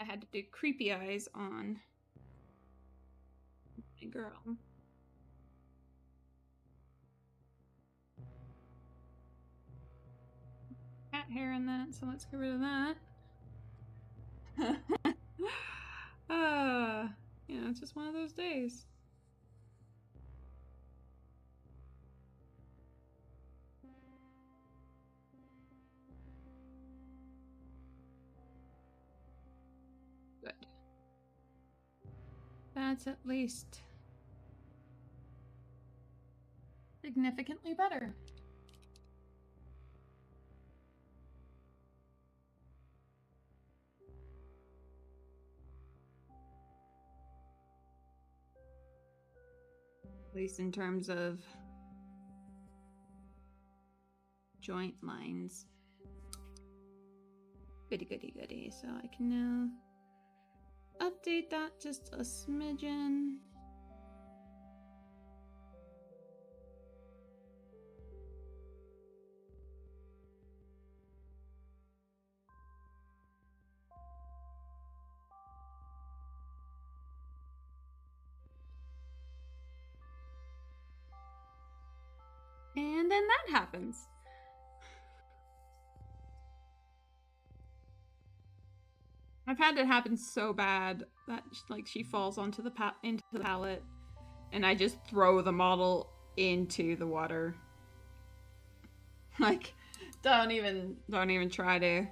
I had to do creepy eyes on my girl. hair in that, so let's get rid of that. You know, it's just one of those days. Good. That's at least significantly better. At least in terms of joint lines. Goody, goody, goody. So I can now update that just a smidgen. And then that happens. I've had it happen so bad that like she falls onto the into the pallet, and I just throw the model into the water. Like, don't even try to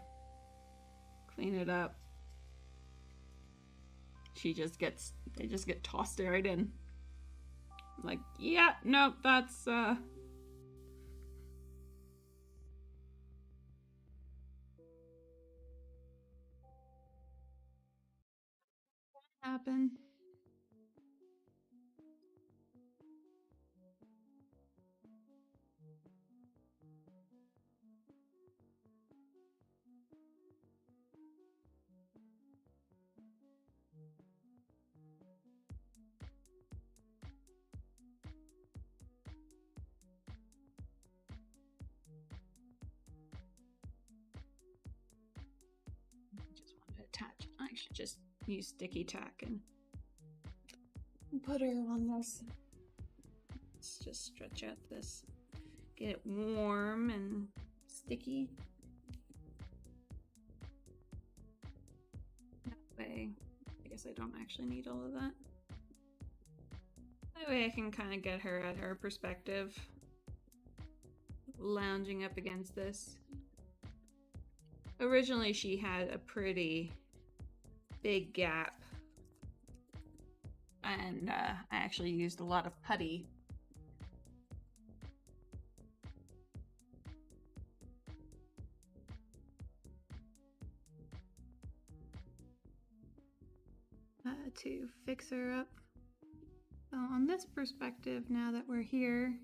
clean it up. They just get tossed right in. Like, yeah, nope, that's happen. Just want to attach. I should just use sticky tack and put her on this. Let's just stretch out this, get it warm and sticky. That way, I guess I don't actually need all of that. That way I can kind of get her at her perspective, lounging up against this. Originally she had a pretty big gap, and I actually used a lot of putty. To fix her up. So on this perspective, now that we're here,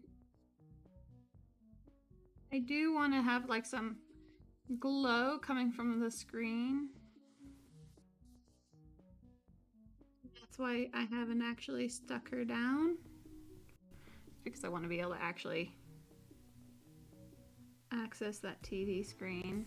I do want to have like some glow coming from the screen. That's why I haven't actually stuck her down, because I want to be able to actually access that TV screen.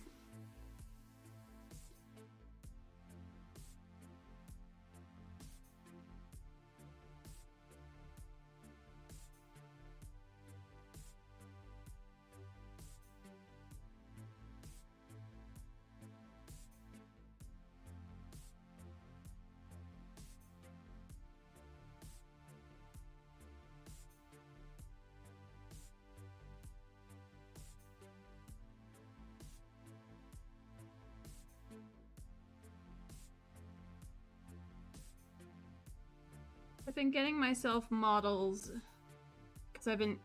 I've been getting myself models because I've been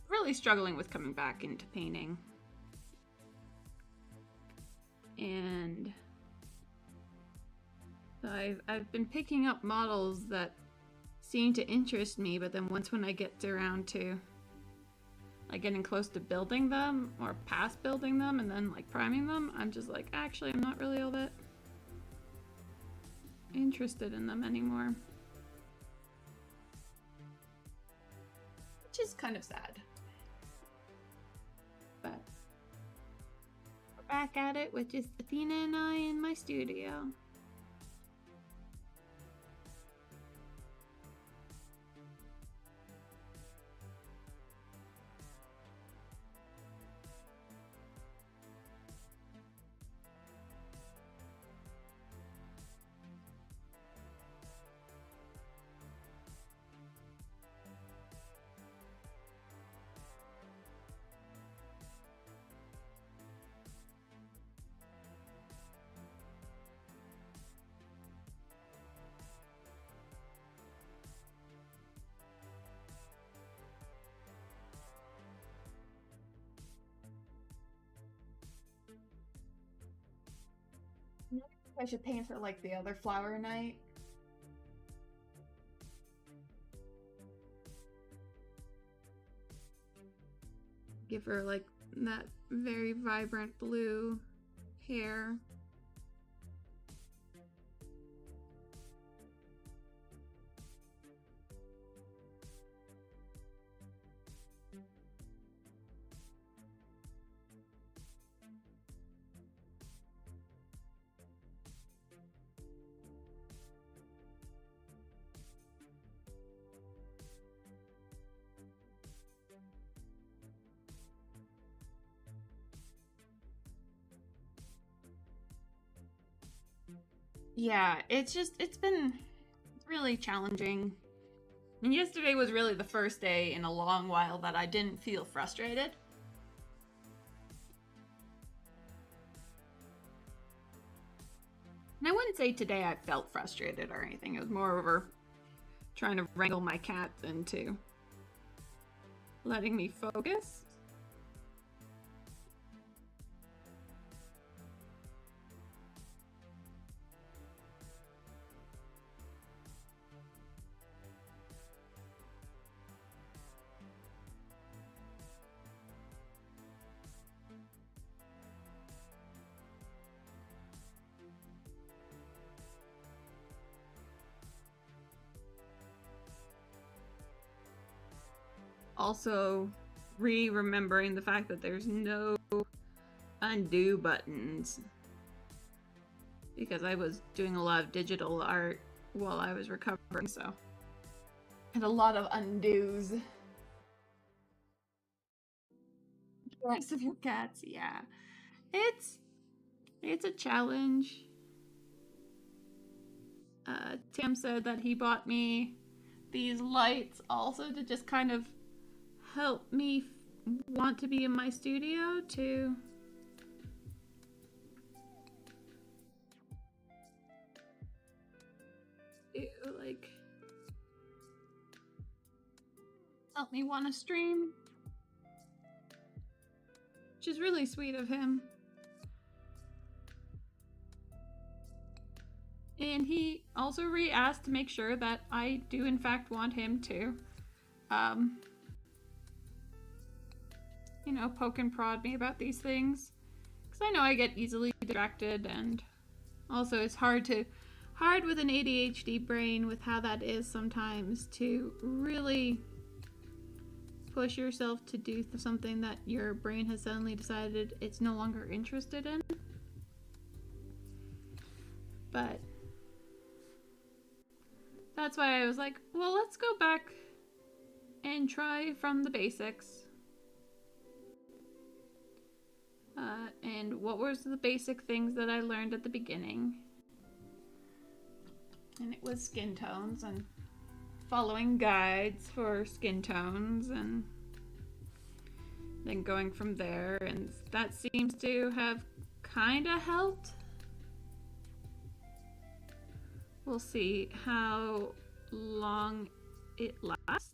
really struggling with coming back into painting. And so I've been picking up models that seem to interest me, but then when I get around to like getting close to building them or past building them and then like priming them, I'm just like, actually I'm not really all that interested in them anymore. Which is kind of sad. But we're back at it with just Athena and I in my studio. I should paint her like the other Flower Knight. Give her like that very vibrant blue hair. Yeah, it's been really challenging. And yesterday was really the first day in a long while that I didn't feel frustrated. And I wouldn't say today I felt frustrated or anything. It was more over trying to wrangle my cats into letting me focus. Also, remembering the fact that there's no undo buttons, because I was doing a lot of digital art while I was recovering, so and a lot of undos. The rest of your cats, yeah, it's a challenge. Tam said that he bought me these lights also to just kind of help me want to be in my studio to like help me want to stream, which is really sweet of him. And he also re-asked to make sure that I do in fact want him to you know, poke and prod me about these things, because I know I get easily distracted, and also it's hard with an ADHD brain, with how that is sometimes, to really push yourself to do something that your brain has suddenly decided it's no longer interested in. But that's why I was like, well, let's go back and try from the basics. And what was the basic things that I learned at the beginning? And it was skin tones and following guides for skin tones, and then going from there, and that seems to have kind of helped. We'll see how long it lasts.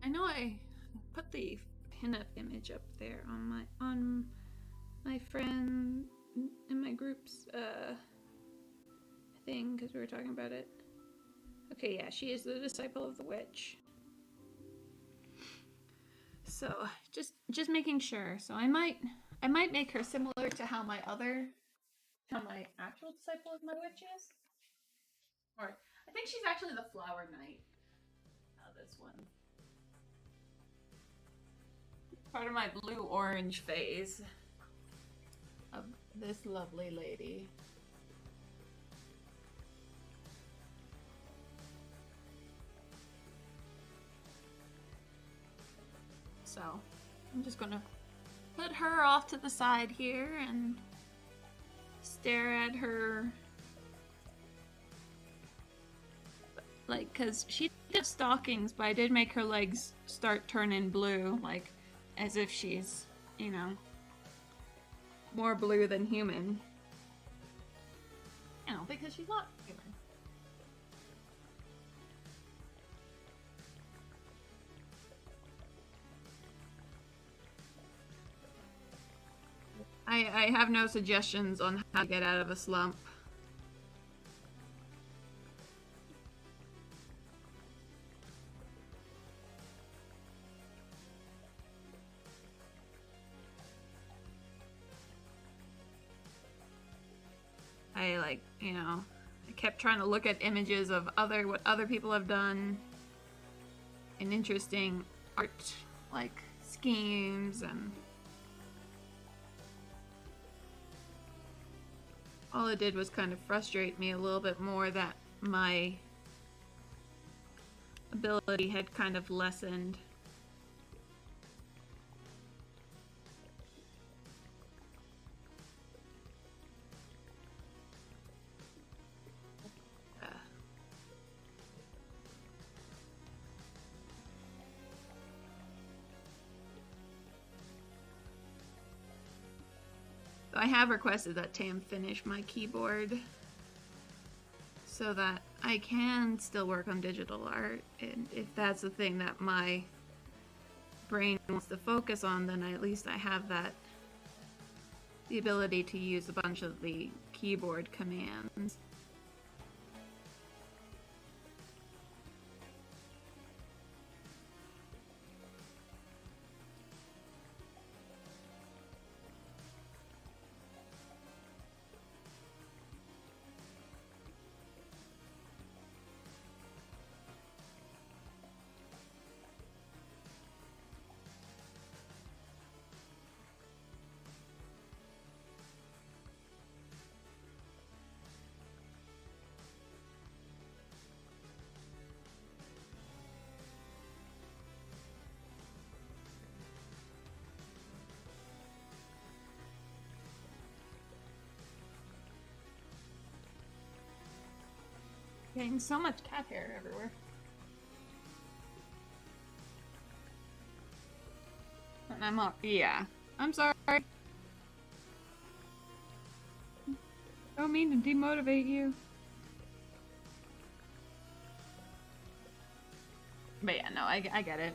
I know I put the pinup image up there on my friend in my group's thing, because we were talking about it. Okay, yeah, she is the disciple of the witch. So just making sure. So I might make her similar to how my actual disciple of my witch is. Or I think she's actually the Flower Knight. This one. Part of my blue-orange phase of this lovely lady. So I'm just gonna put her off to the side here and stare at her. Like, cause she did stockings, but I did make her legs start turning blue, like, as if she's, you know, more blue than human. You know, because she's not human. I have no suggestions on how to get out of a slump. I kept trying to look at images of what other people have done and interesting art, like schemes, and all it did was kind of frustrate me a little bit more that my ability had kind of lessened. I have requested that Tam finish my keyboard so that I can still work on digital art, and if that's the thing that my brain wants to focus on, then at least I have the ability to use a bunch of the keyboard commands. Getting so much cat hair everywhere. And I'm up. Yeah. I'm sorry. Don't mean to demotivate you. But yeah, no, I get it.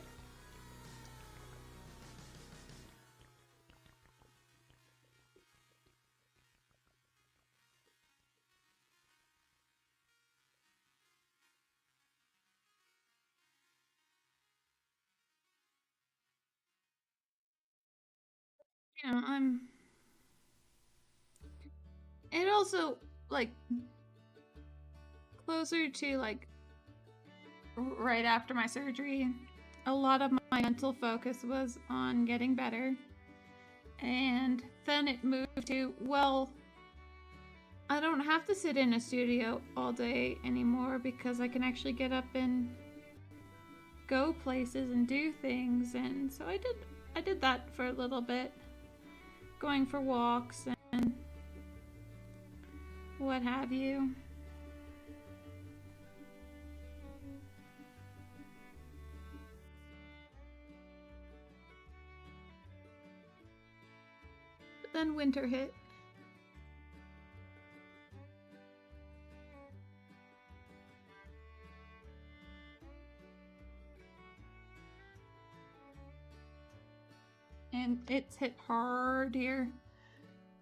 You know, it also, like, closer to, like, right after my surgery, a lot of my mental focus was on getting better. And then it moved to, well, I don't have to sit in a studio all day anymore because I can actually get up and go places and do things. And so I did that for a little bit, going for walks and what have you. But then winter hit. And it's hit hard here.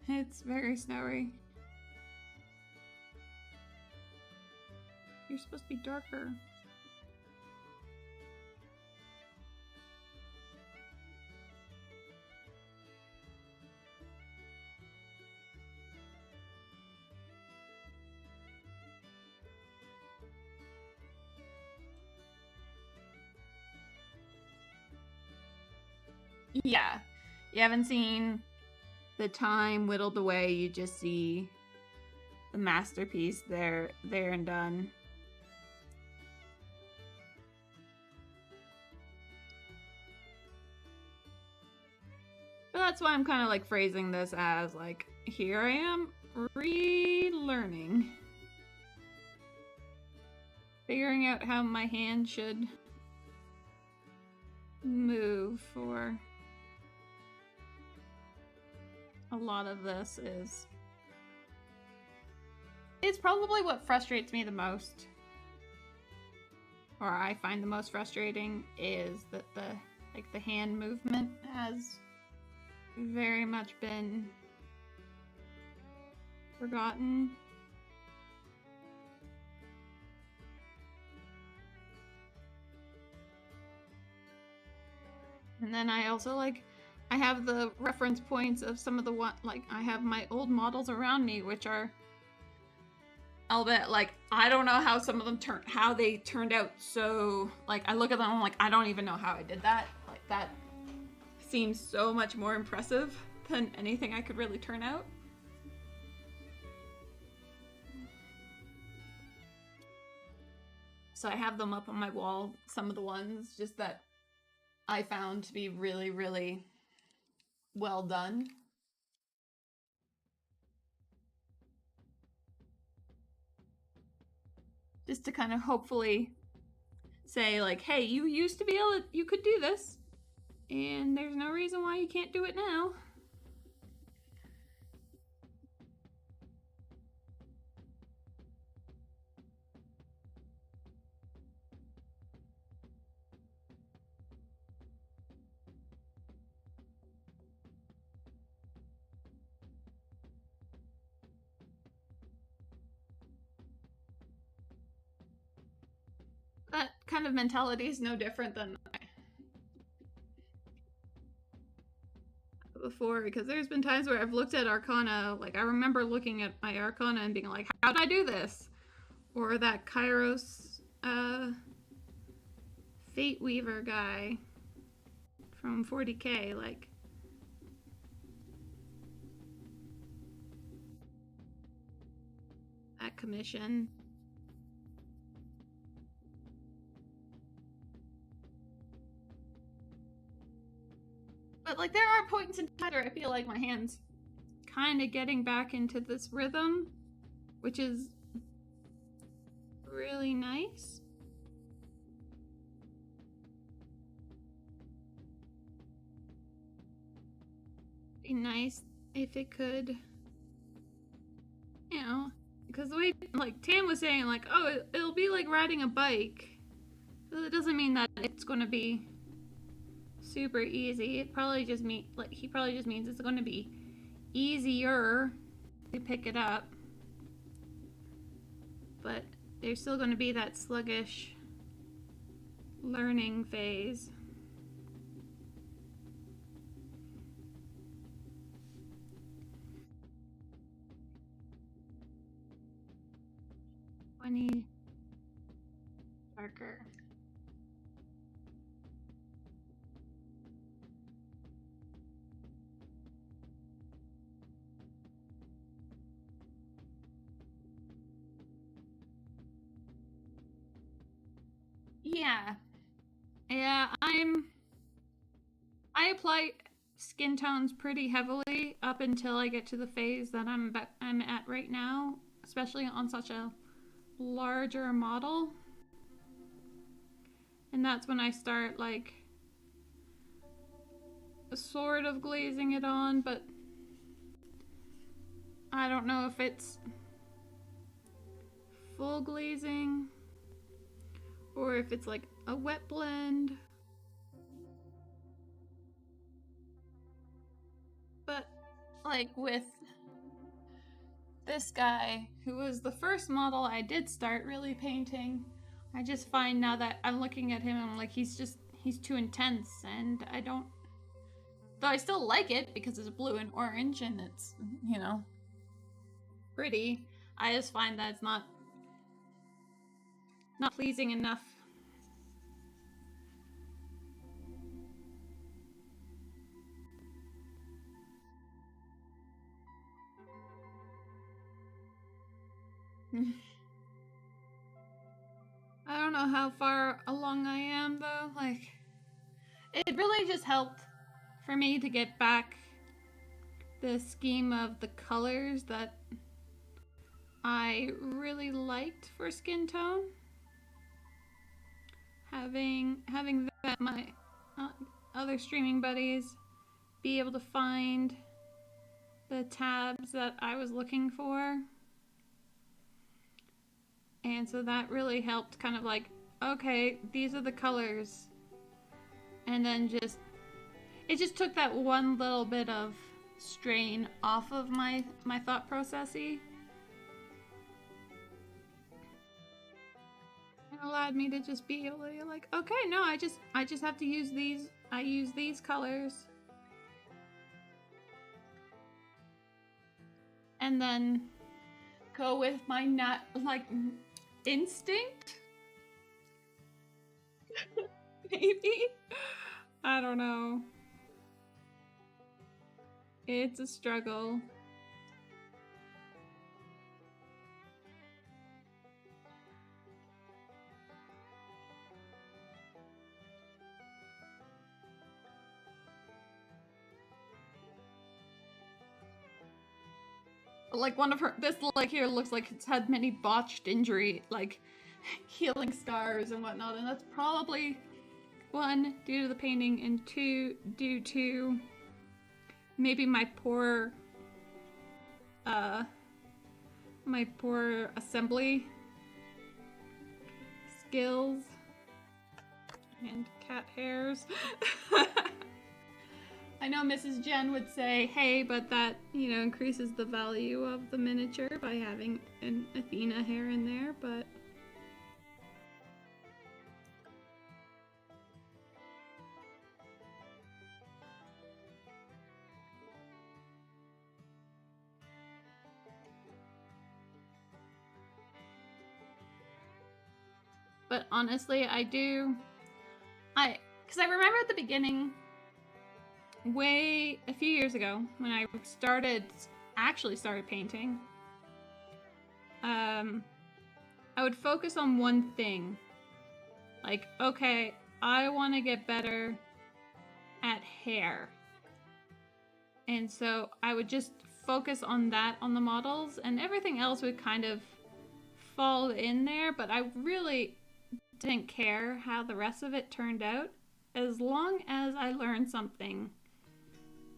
It's very snowy. You're supposed to be darker. Yeah. You haven't seen the time whittled away, you just see the masterpiece there and done. But that's why I'm kind of like phrasing this as like, here I am relearning. Figuring out how my hand should move for a lot of this is... It's probably what frustrates me the most, or I find the most frustrating, is that the hand movement has very much been forgotten. And then I also like, I have the reference points of some of the I have my old models around me, which are, I'll bet, like, I don't know how some of them how they turned out so, like, I look at them, I'm like, I don't even know how I did that. Like, that seems so much more impressive than anything I could really turn out. So I have them up on my wall, some of the ones just that I found to be really, really well done. Just to kind of hopefully say like, hey, you used to be able to, you could do this, and there's no reason why you can't do it now. That kind of mentality is no different than before, because there's been times where I've looked at Arcana, like I remember looking at my Arcana and being like, how did I do this? Or that Kairos Fate Weaver guy from 40k, like, that commission. But like there are points in time where I feel like my hand's kind of getting back into this rhythm, which is really nice. Be nice if it could, you know, because the way like Tam was saying, like, oh, it'll be like riding a bike. It doesn't mean that it's going to be super easy. It probably just means, like, he probably just means it's going to be easier to pick it up, but there's still going to be that sluggish learning phase. Darker. Yeah, I apply skin tones pretty heavily up until I get to the phase that I'm at right now, especially on such a larger model. And that's when I start like sort of glazing it on, but I don't know if it's full glazing or if it's like a wet blend. But like with this guy, who was the first model I did start really painting, I just find now that I'm looking at him and I'm like, he's too intense, and I don't, though I still like it because it's blue and orange and it's, you know, pretty, I just find that it's not pleasing enough. I don't know how far along I am though, like, it really just helped for me to get back the scheme of the colors that I really liked for skin tone. Having that my other streaming buddies be able to find the tabs that I was looking for. And so that really helped kind of like, okay, these are the colors. And then it just took that one little bit of strain off of my thought processy. It allowed me to just be able to like, okay, no, I just have to use these. I use these colors. And then go with my instinct. Maybe. I don't know. It's a struggle. Like one of her, this like here looks like it's had many botched injury, like healing scars and whatnot, and that's probably one, due to the painting, and two, due to maybe my poor assembly skills and cat hairs. I know Mrs. Jen would say, hey, but that, you know, increases the value of the miniature by having an Athena hair in there, but honestly, because I remember at the beginning, a few years ago, when I actually started painting, I would focus on one thing. Like, okay, I want to get better at hair. And so I would just focus on that on the models, and everything else would kind of fall in there, but I really didn't care how the rest of it turned out, as long as I learned something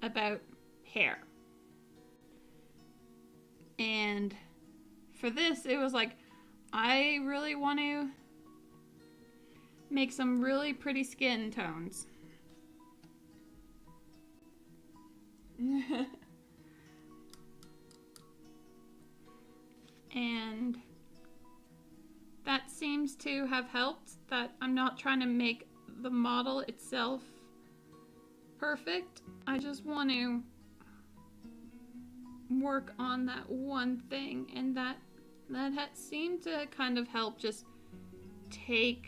about hair. And for this, it was like, I really want to make some really pretty skin tones. And that seems to have helped, that I'm not trying to make the model itself perfect. I just want to work on that one thing, and that seemed to kind of help just take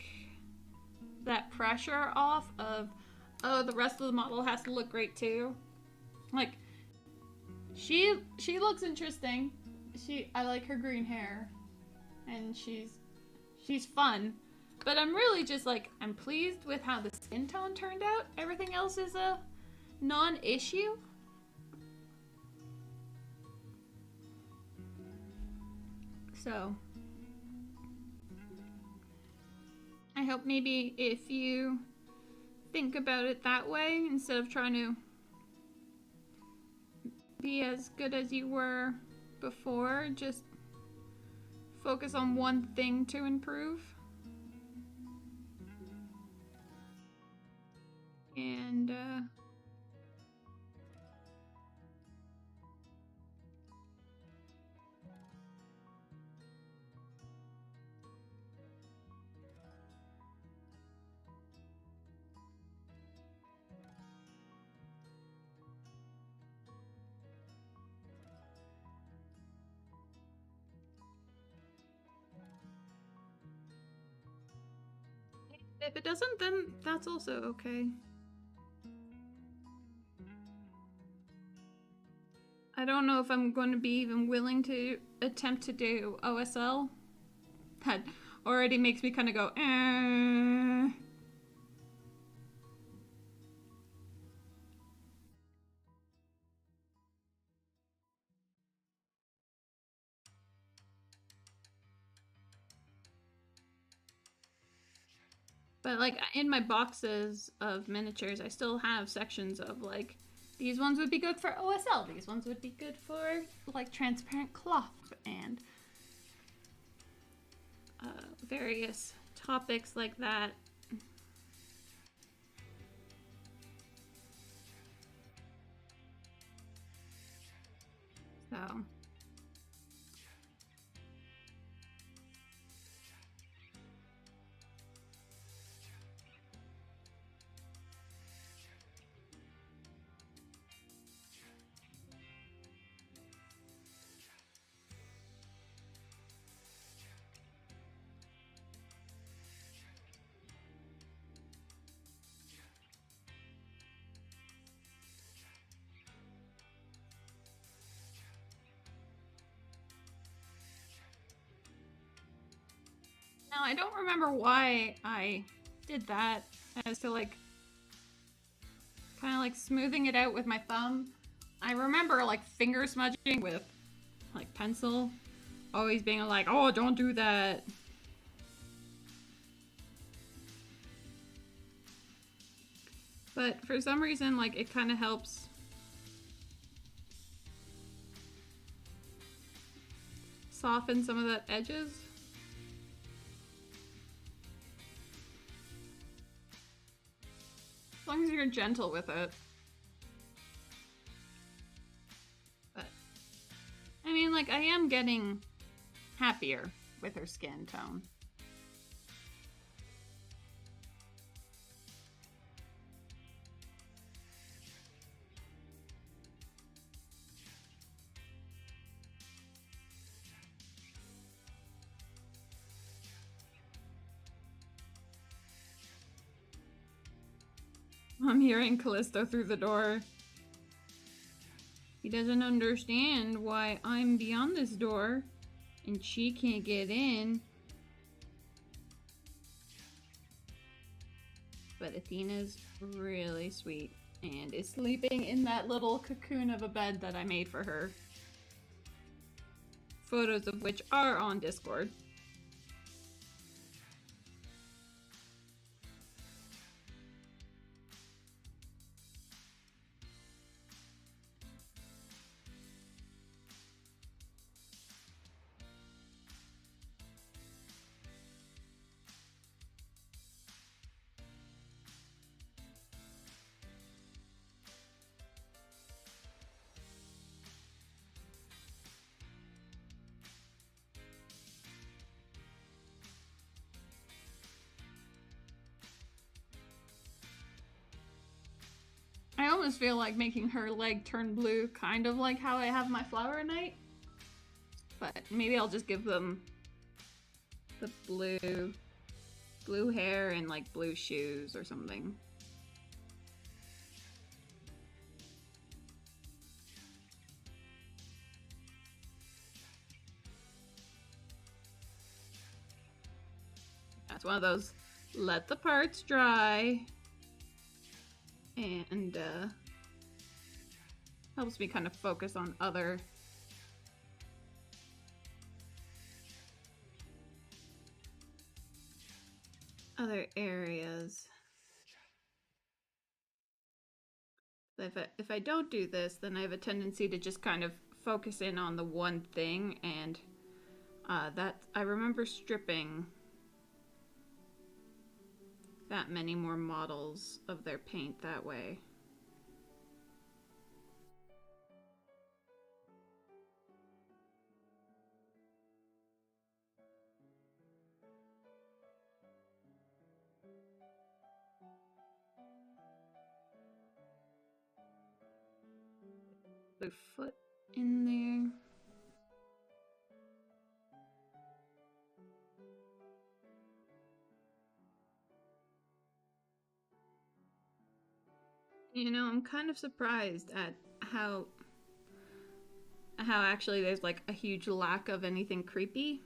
that pressure off of, oh, the rest of the model has to look great too. Like, she looks interesting. I like her green hair, and she's fun, but I'm really just like, I'm pleased with how the skin tone turned out. Everything else is a non-issue. So I hope maybe if you think about it that way, instead of trying to be as good as you were before, just focus on one thing to improve. And if it doesn't, then that's also okay. I don't know if I'm going to be even willing to attempt to do OSL. That already makes me kind of go, eh. But like in my boxes of miniatures, I still have sections of like, these ones would be good for OSL, these ones would be good for like transparent cloth and various topics like that. So now I don't remember why I did that, as to like kind of like smoothing it out with my thumb. I remember like finger smudging with like pencil, always being like, oh, don't do that. But for some reason, like, it kind of helps soften some of that edges. As long as you're gentle with it. But, I mean, like, I am getting happier with her skin tone. I'm hearing Callisto through the door. He doesn't understand why I'm beyond this door and she can't get in. But Athena's really sweet and is sleeping in that little cocoon of a bed that I made for her. Photos of which are on Discord. I almost feel like making her leg turn blue, kind of like how I have my Flower Knight. But maybe I'll just give them the blue hair and like blue shoes or something. That's one of those let the parts dry and helps me kind of focus on other areas. If I don't do this, then I have a tendency to just kind of focus in on the one thing, and that I remember stripping that many more models of their paint that way. The foot in there. You know, I'm kind of surprised at how actually there's like a huge lack of anything creepy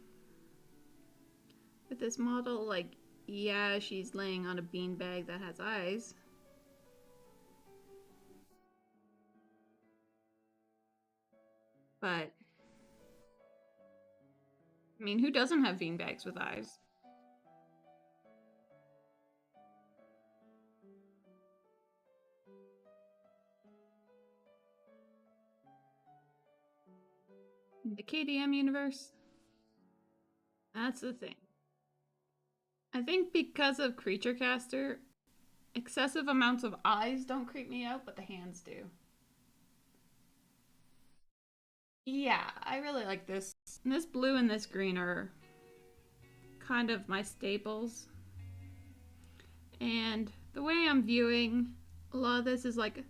with this model. Like, yeah, she's laying on a beanbag that has eyes. But I mean, who doesn't have beanbags with eyes? In the KDM universe, that's the thing. I think because of Creature Caster, excessive amounts of eyes don't creep me out, but the hands do. Yeah, I really like this. And this blue and this green are kind of my staples. And the way I'm viewing a lot of this is like,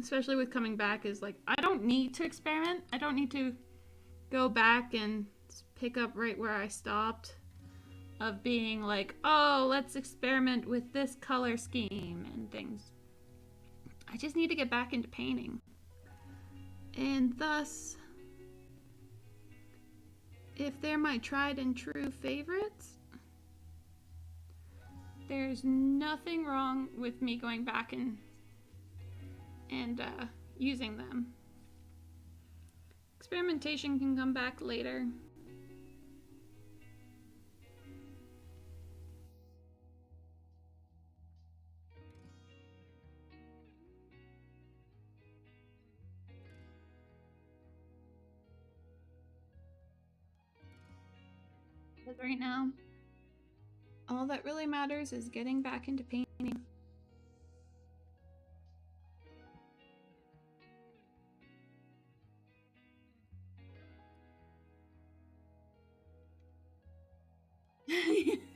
especially with coming back, is like, I don't need to experiment. I don't need to go back and pick up right where I stopped. Of being like, oh, let's experiment with this color scheme and things. I just need to get back into painting. And thus, if they're my tried and true favorites, there's nothing wrong with me going back and using them. Experimentation can come back later. But right now, all that really matters is getting back into painting.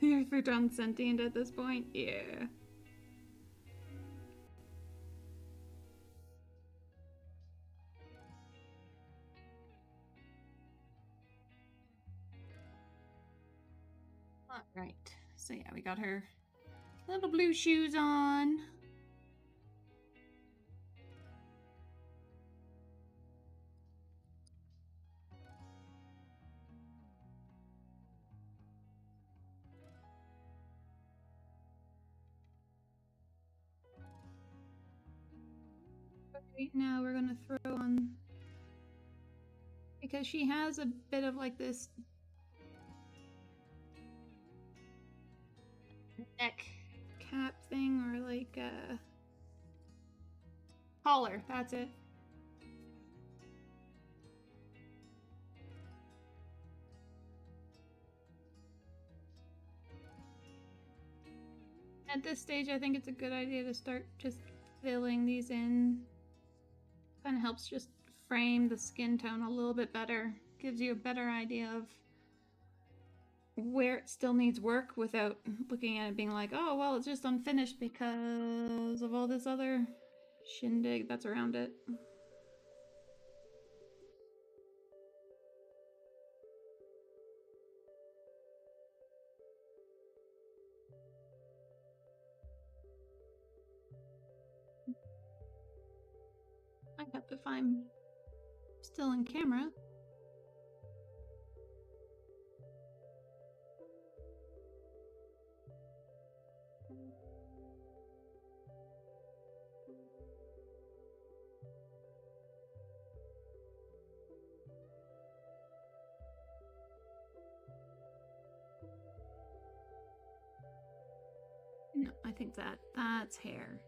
If we're done sentient at this point, yeah. Alright, so yeah, we got her little blue shoes on. Right now we're gonna throw on, because she has a bit of like this neck cap thing, or like a collar, that's it. At this stage, I think it's a good idea to start just filling these in. Kind of helps just frame the skin tone a little bit better. Gives you a better idea of where it still needs work without looking at it being like, oh, well, it's just unfinished because of all this other shindig that's around it. I have if I'm still in camera. No, I think that's hair.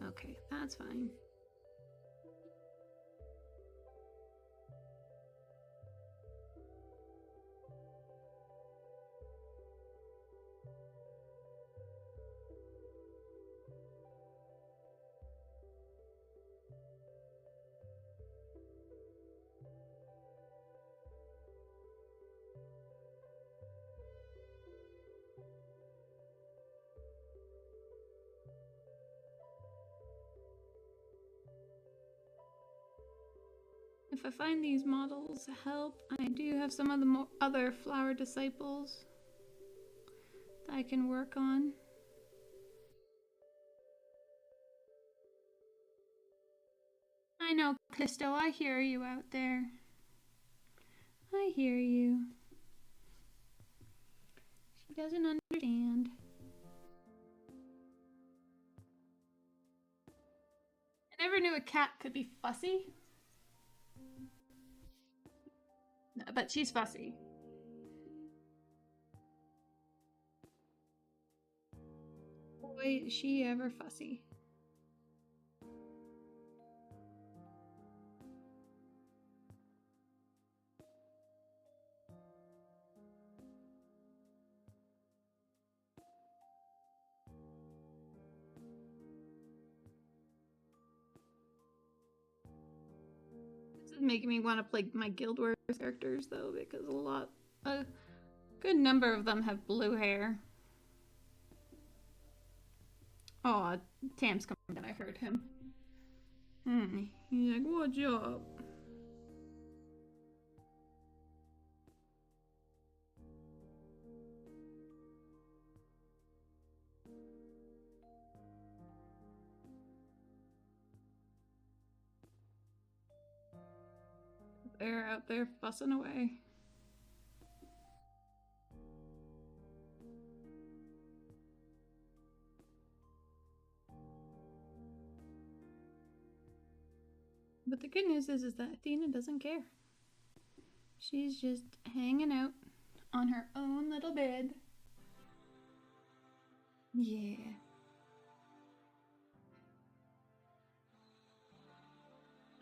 Okay, that's fine. If I find these models help, I do have some of the other flower disciples that I can work on. I know, Callisto, I hear you out there. I hear you. She doesn't understand. I never knew a cat could be fussy. But she's fussy. Boy, is she ever fussy. making me want to play my Guild Wars characters though, because a good number of them have blue hair. Oh, Tam's coming in. I heard him. He's like, "What's up?" They're out there fussing away. But the good news is that Athena doesn't care. She's just hanging out on her own little bed. Yeah.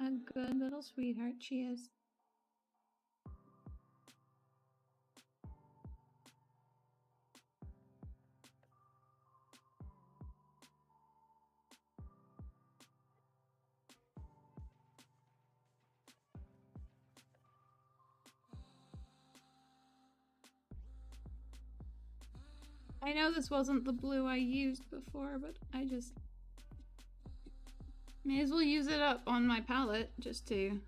A good little sweetheart she is. I know this wasn't the blue I used before, but I just may as well use it up on my palette just to,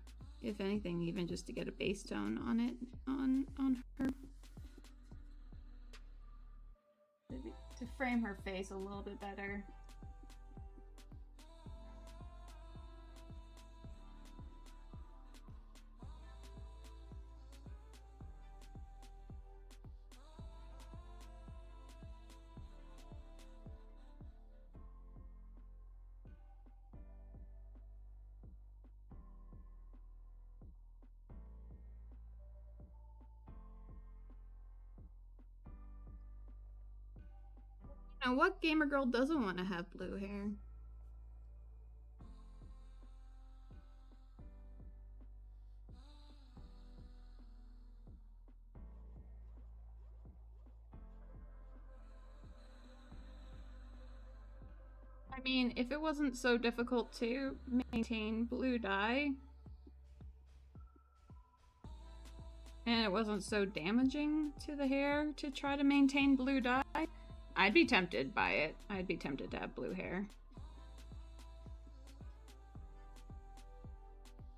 if anything, even just to get a base tone on it, on her. To frame her face a little bit better. Now, what gamer girl doesn't want to have blue hair? I mean, if it wasn't so difficult to maintain blue dye, and it wasn't so damaging to the hair to try to maintain blue dye, I'd be tempted by it. I'd be tempted to have blue hair.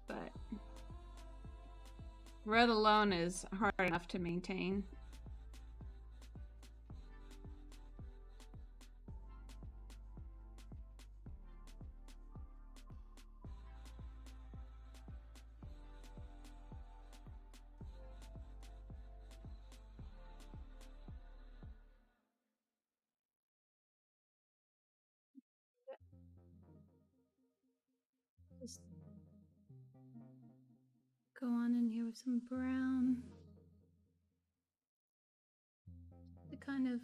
But red alone is hard enough to maintain. Just go on in here with some brown to kind of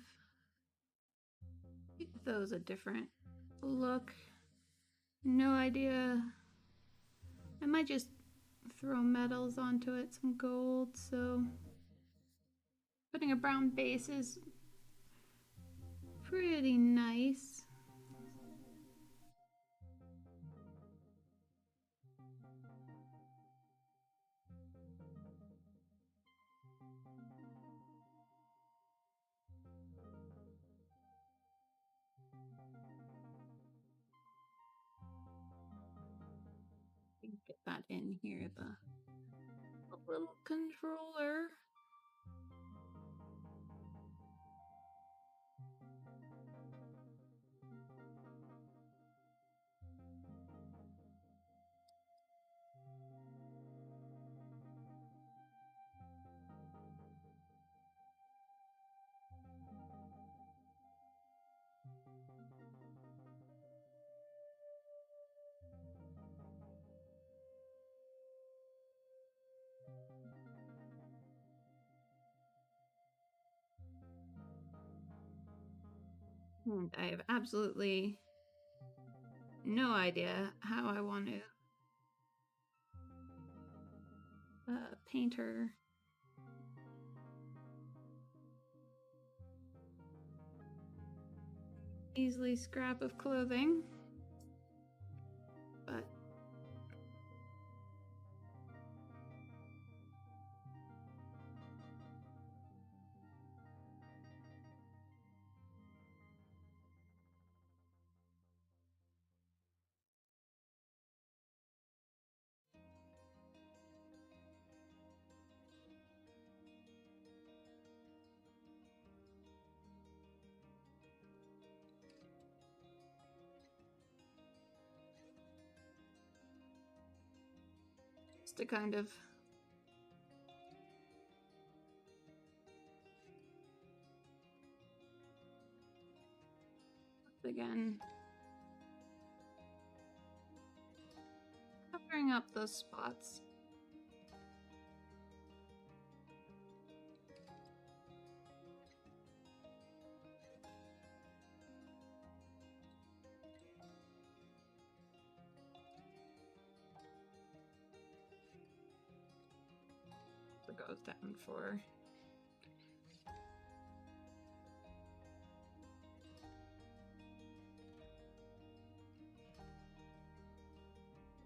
give those a different look. No idea. I might just throw metals onto it, some gold, so putting a brown base is pretty nice. Get that in here, the little controller. And I have absolutely no idea how I want to paint her. Easily scrap of clothing, but Just to kind of again covering up those spots. It goes down for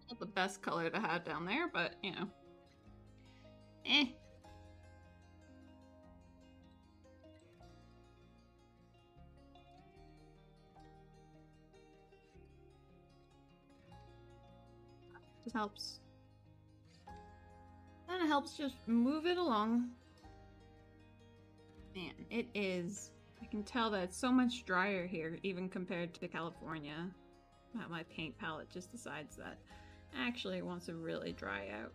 not the best color to have down there, but you know. Eh. Just helps. Kind of helps just move it along. Man, it is. I can tell that it's so much drier here, even compared to California. My paint palette just decides that actually it wants to really dry out.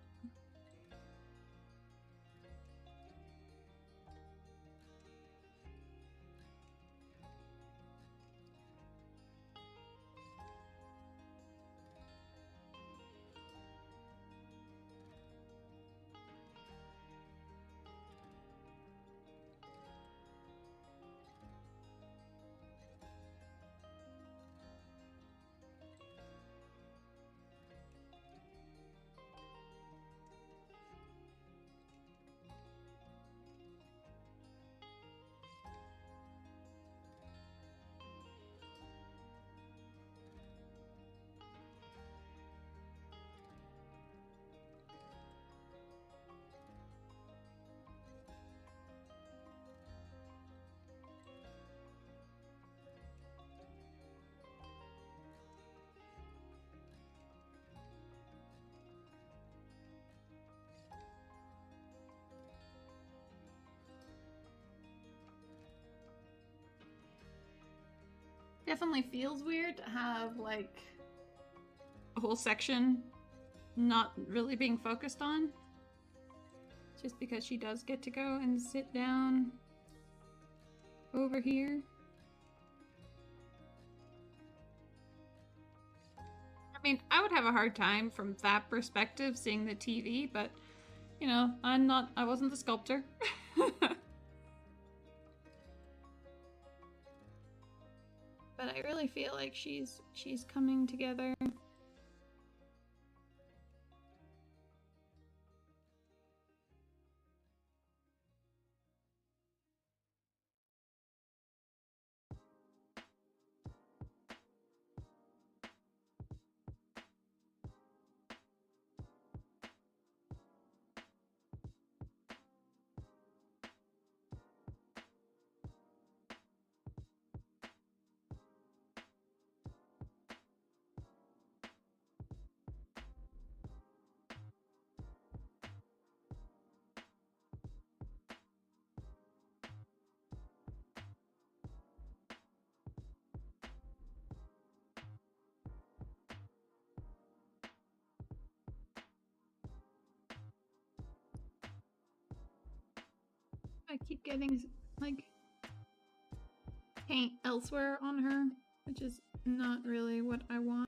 Definitely feels weird to have like a whole section not really being focused on. Just because she does get to go and sit down over here. I mean, I would have a hard time from that perspective seeing the TV, but you know, I wasn't the sculptor. But I really feel like she's coming together. I keep getting like paint elsewhere on her, which is not really what I want.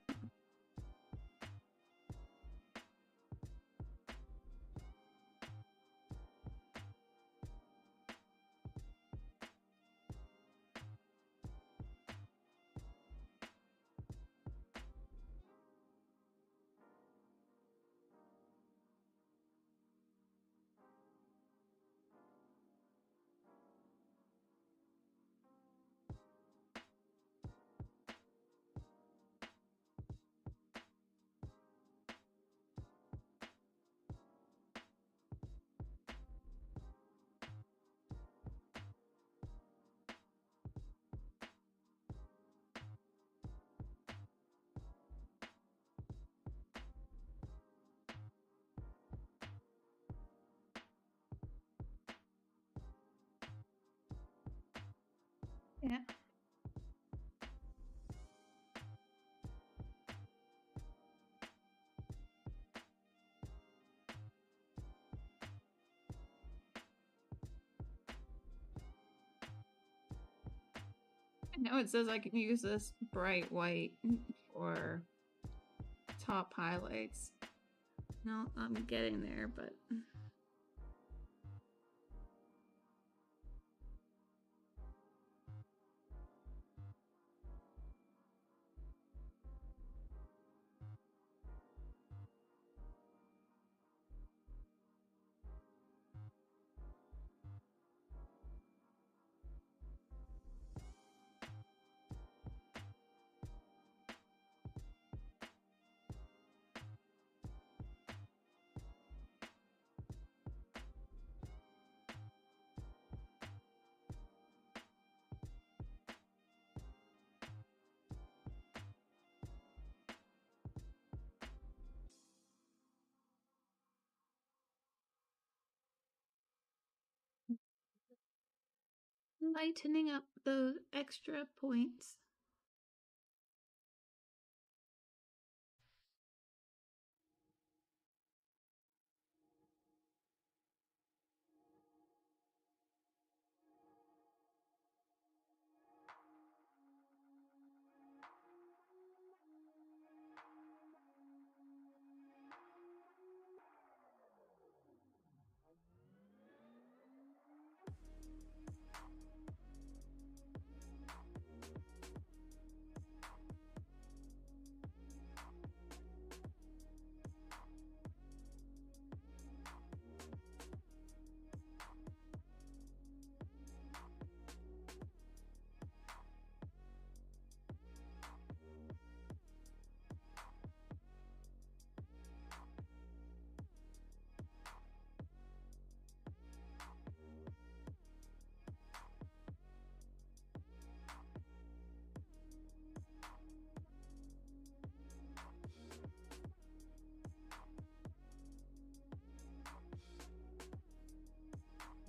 Yeah. I know it says I can use this bright white for top highlights. No, I'm getting there, but... lightening up those extra points.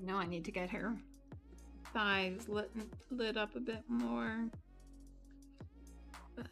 Now I need to get her thighs lit up a bit more. But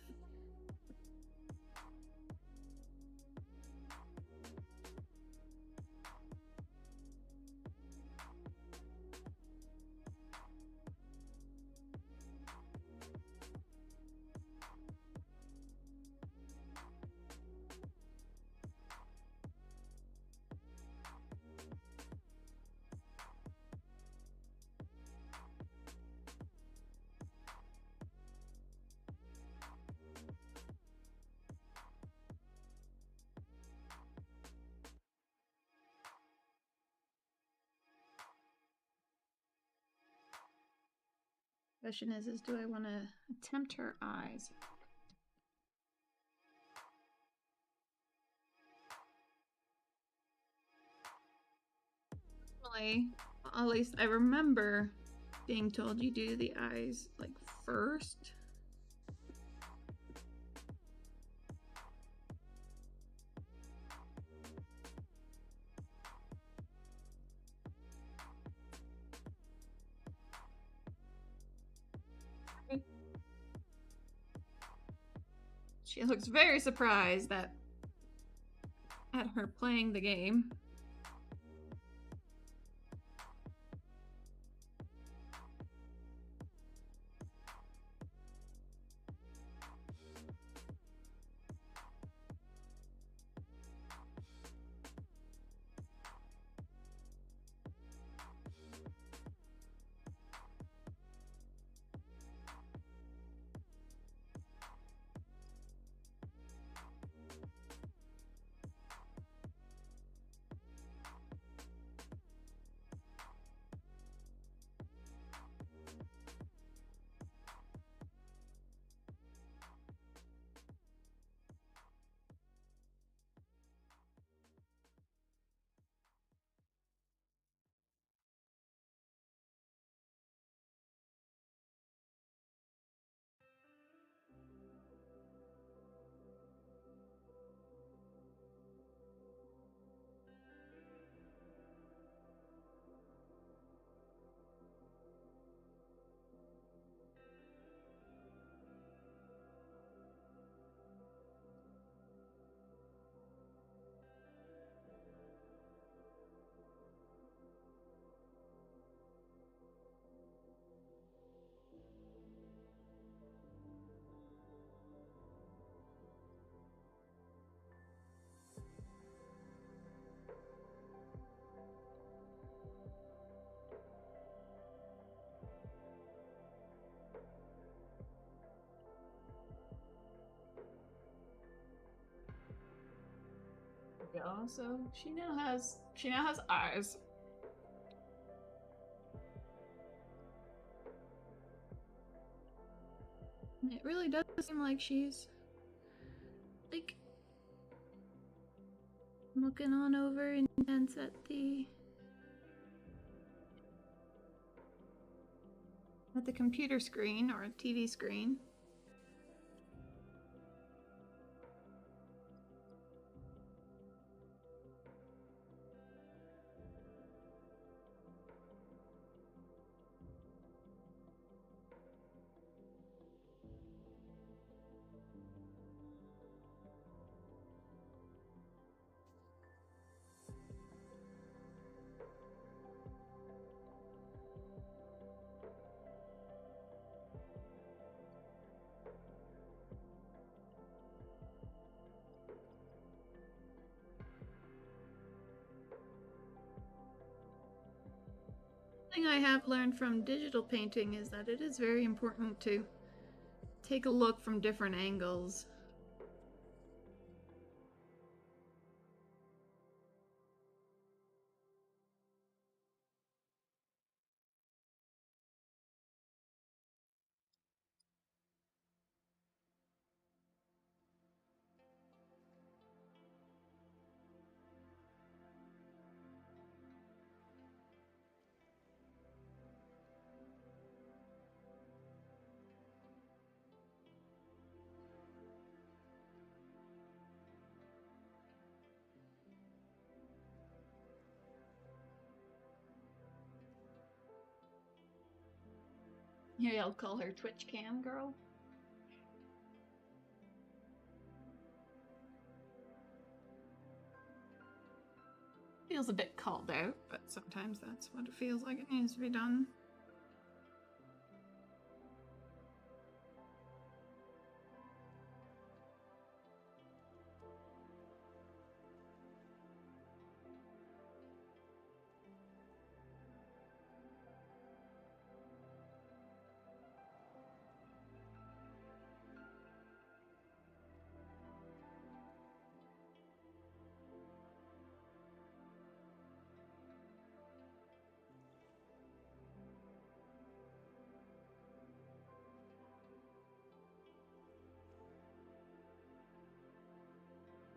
question is do I want to attempt her eyes? Normally, at least I remember being told you do the eyes like first. She looks very surprised at her playing the game. we go. So she now has eyes. It really does seem like she's like looking on over intense at the computer screen or a TV screen. Thing I have learned from digital painting is that it is very important to take a look from different angles. Maybe I'll call her Twitch Cam Girl. Feels a bit called out, but sometimes that's what it feels like it needs to be done.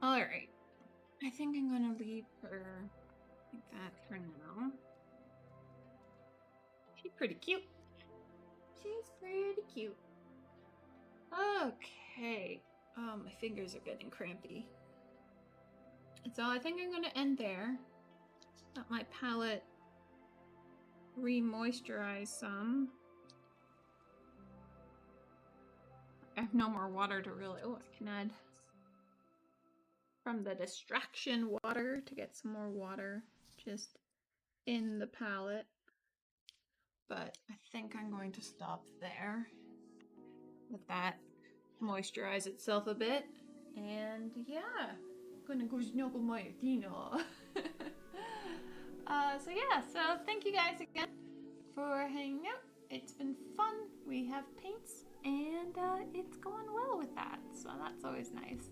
Alright. I think I'm gonna leave her like that for now. She's pretty cute. She's pretty cute. Okay. My fingers are getting crampy. So I think I'm gonna end there. Let my palette re-moisturize some. I have no more water to really... Oh, I can add from the distraction water to get some more water just in the palette. But I think I'm going to stop there. Let that moisturize itself a bit. And yeah, I'm gonna go snuggle my Athena. So yeah, so thank you guys again for hanging out. It's been fun. We have paints and it's going well with that. So that's always nice.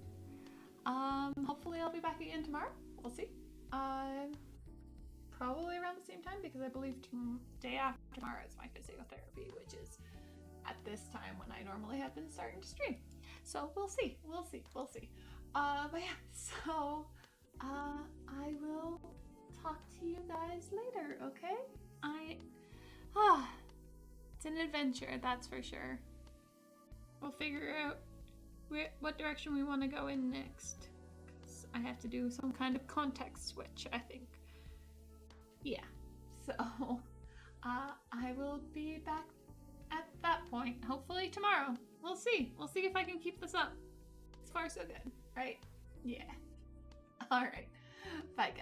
Hopefully I'll be back again tomorrow. We'll see. Probably around the same time because I believe day after tomorrow is my physiotherapy, which is at this time when I normally have been starting to stream. So we'll see. But yeah, so I will talk to you guys later, okay? It's an adventure, that's for sure. We'll figure out what direction we want to go in next. 'Cause I have to do some kind of context switch, I think. Yeah, so I will be back at that point, hopefully tomorrow. We'll see if I can keep this up. So far so good, right? Yeah. All right, bye guys.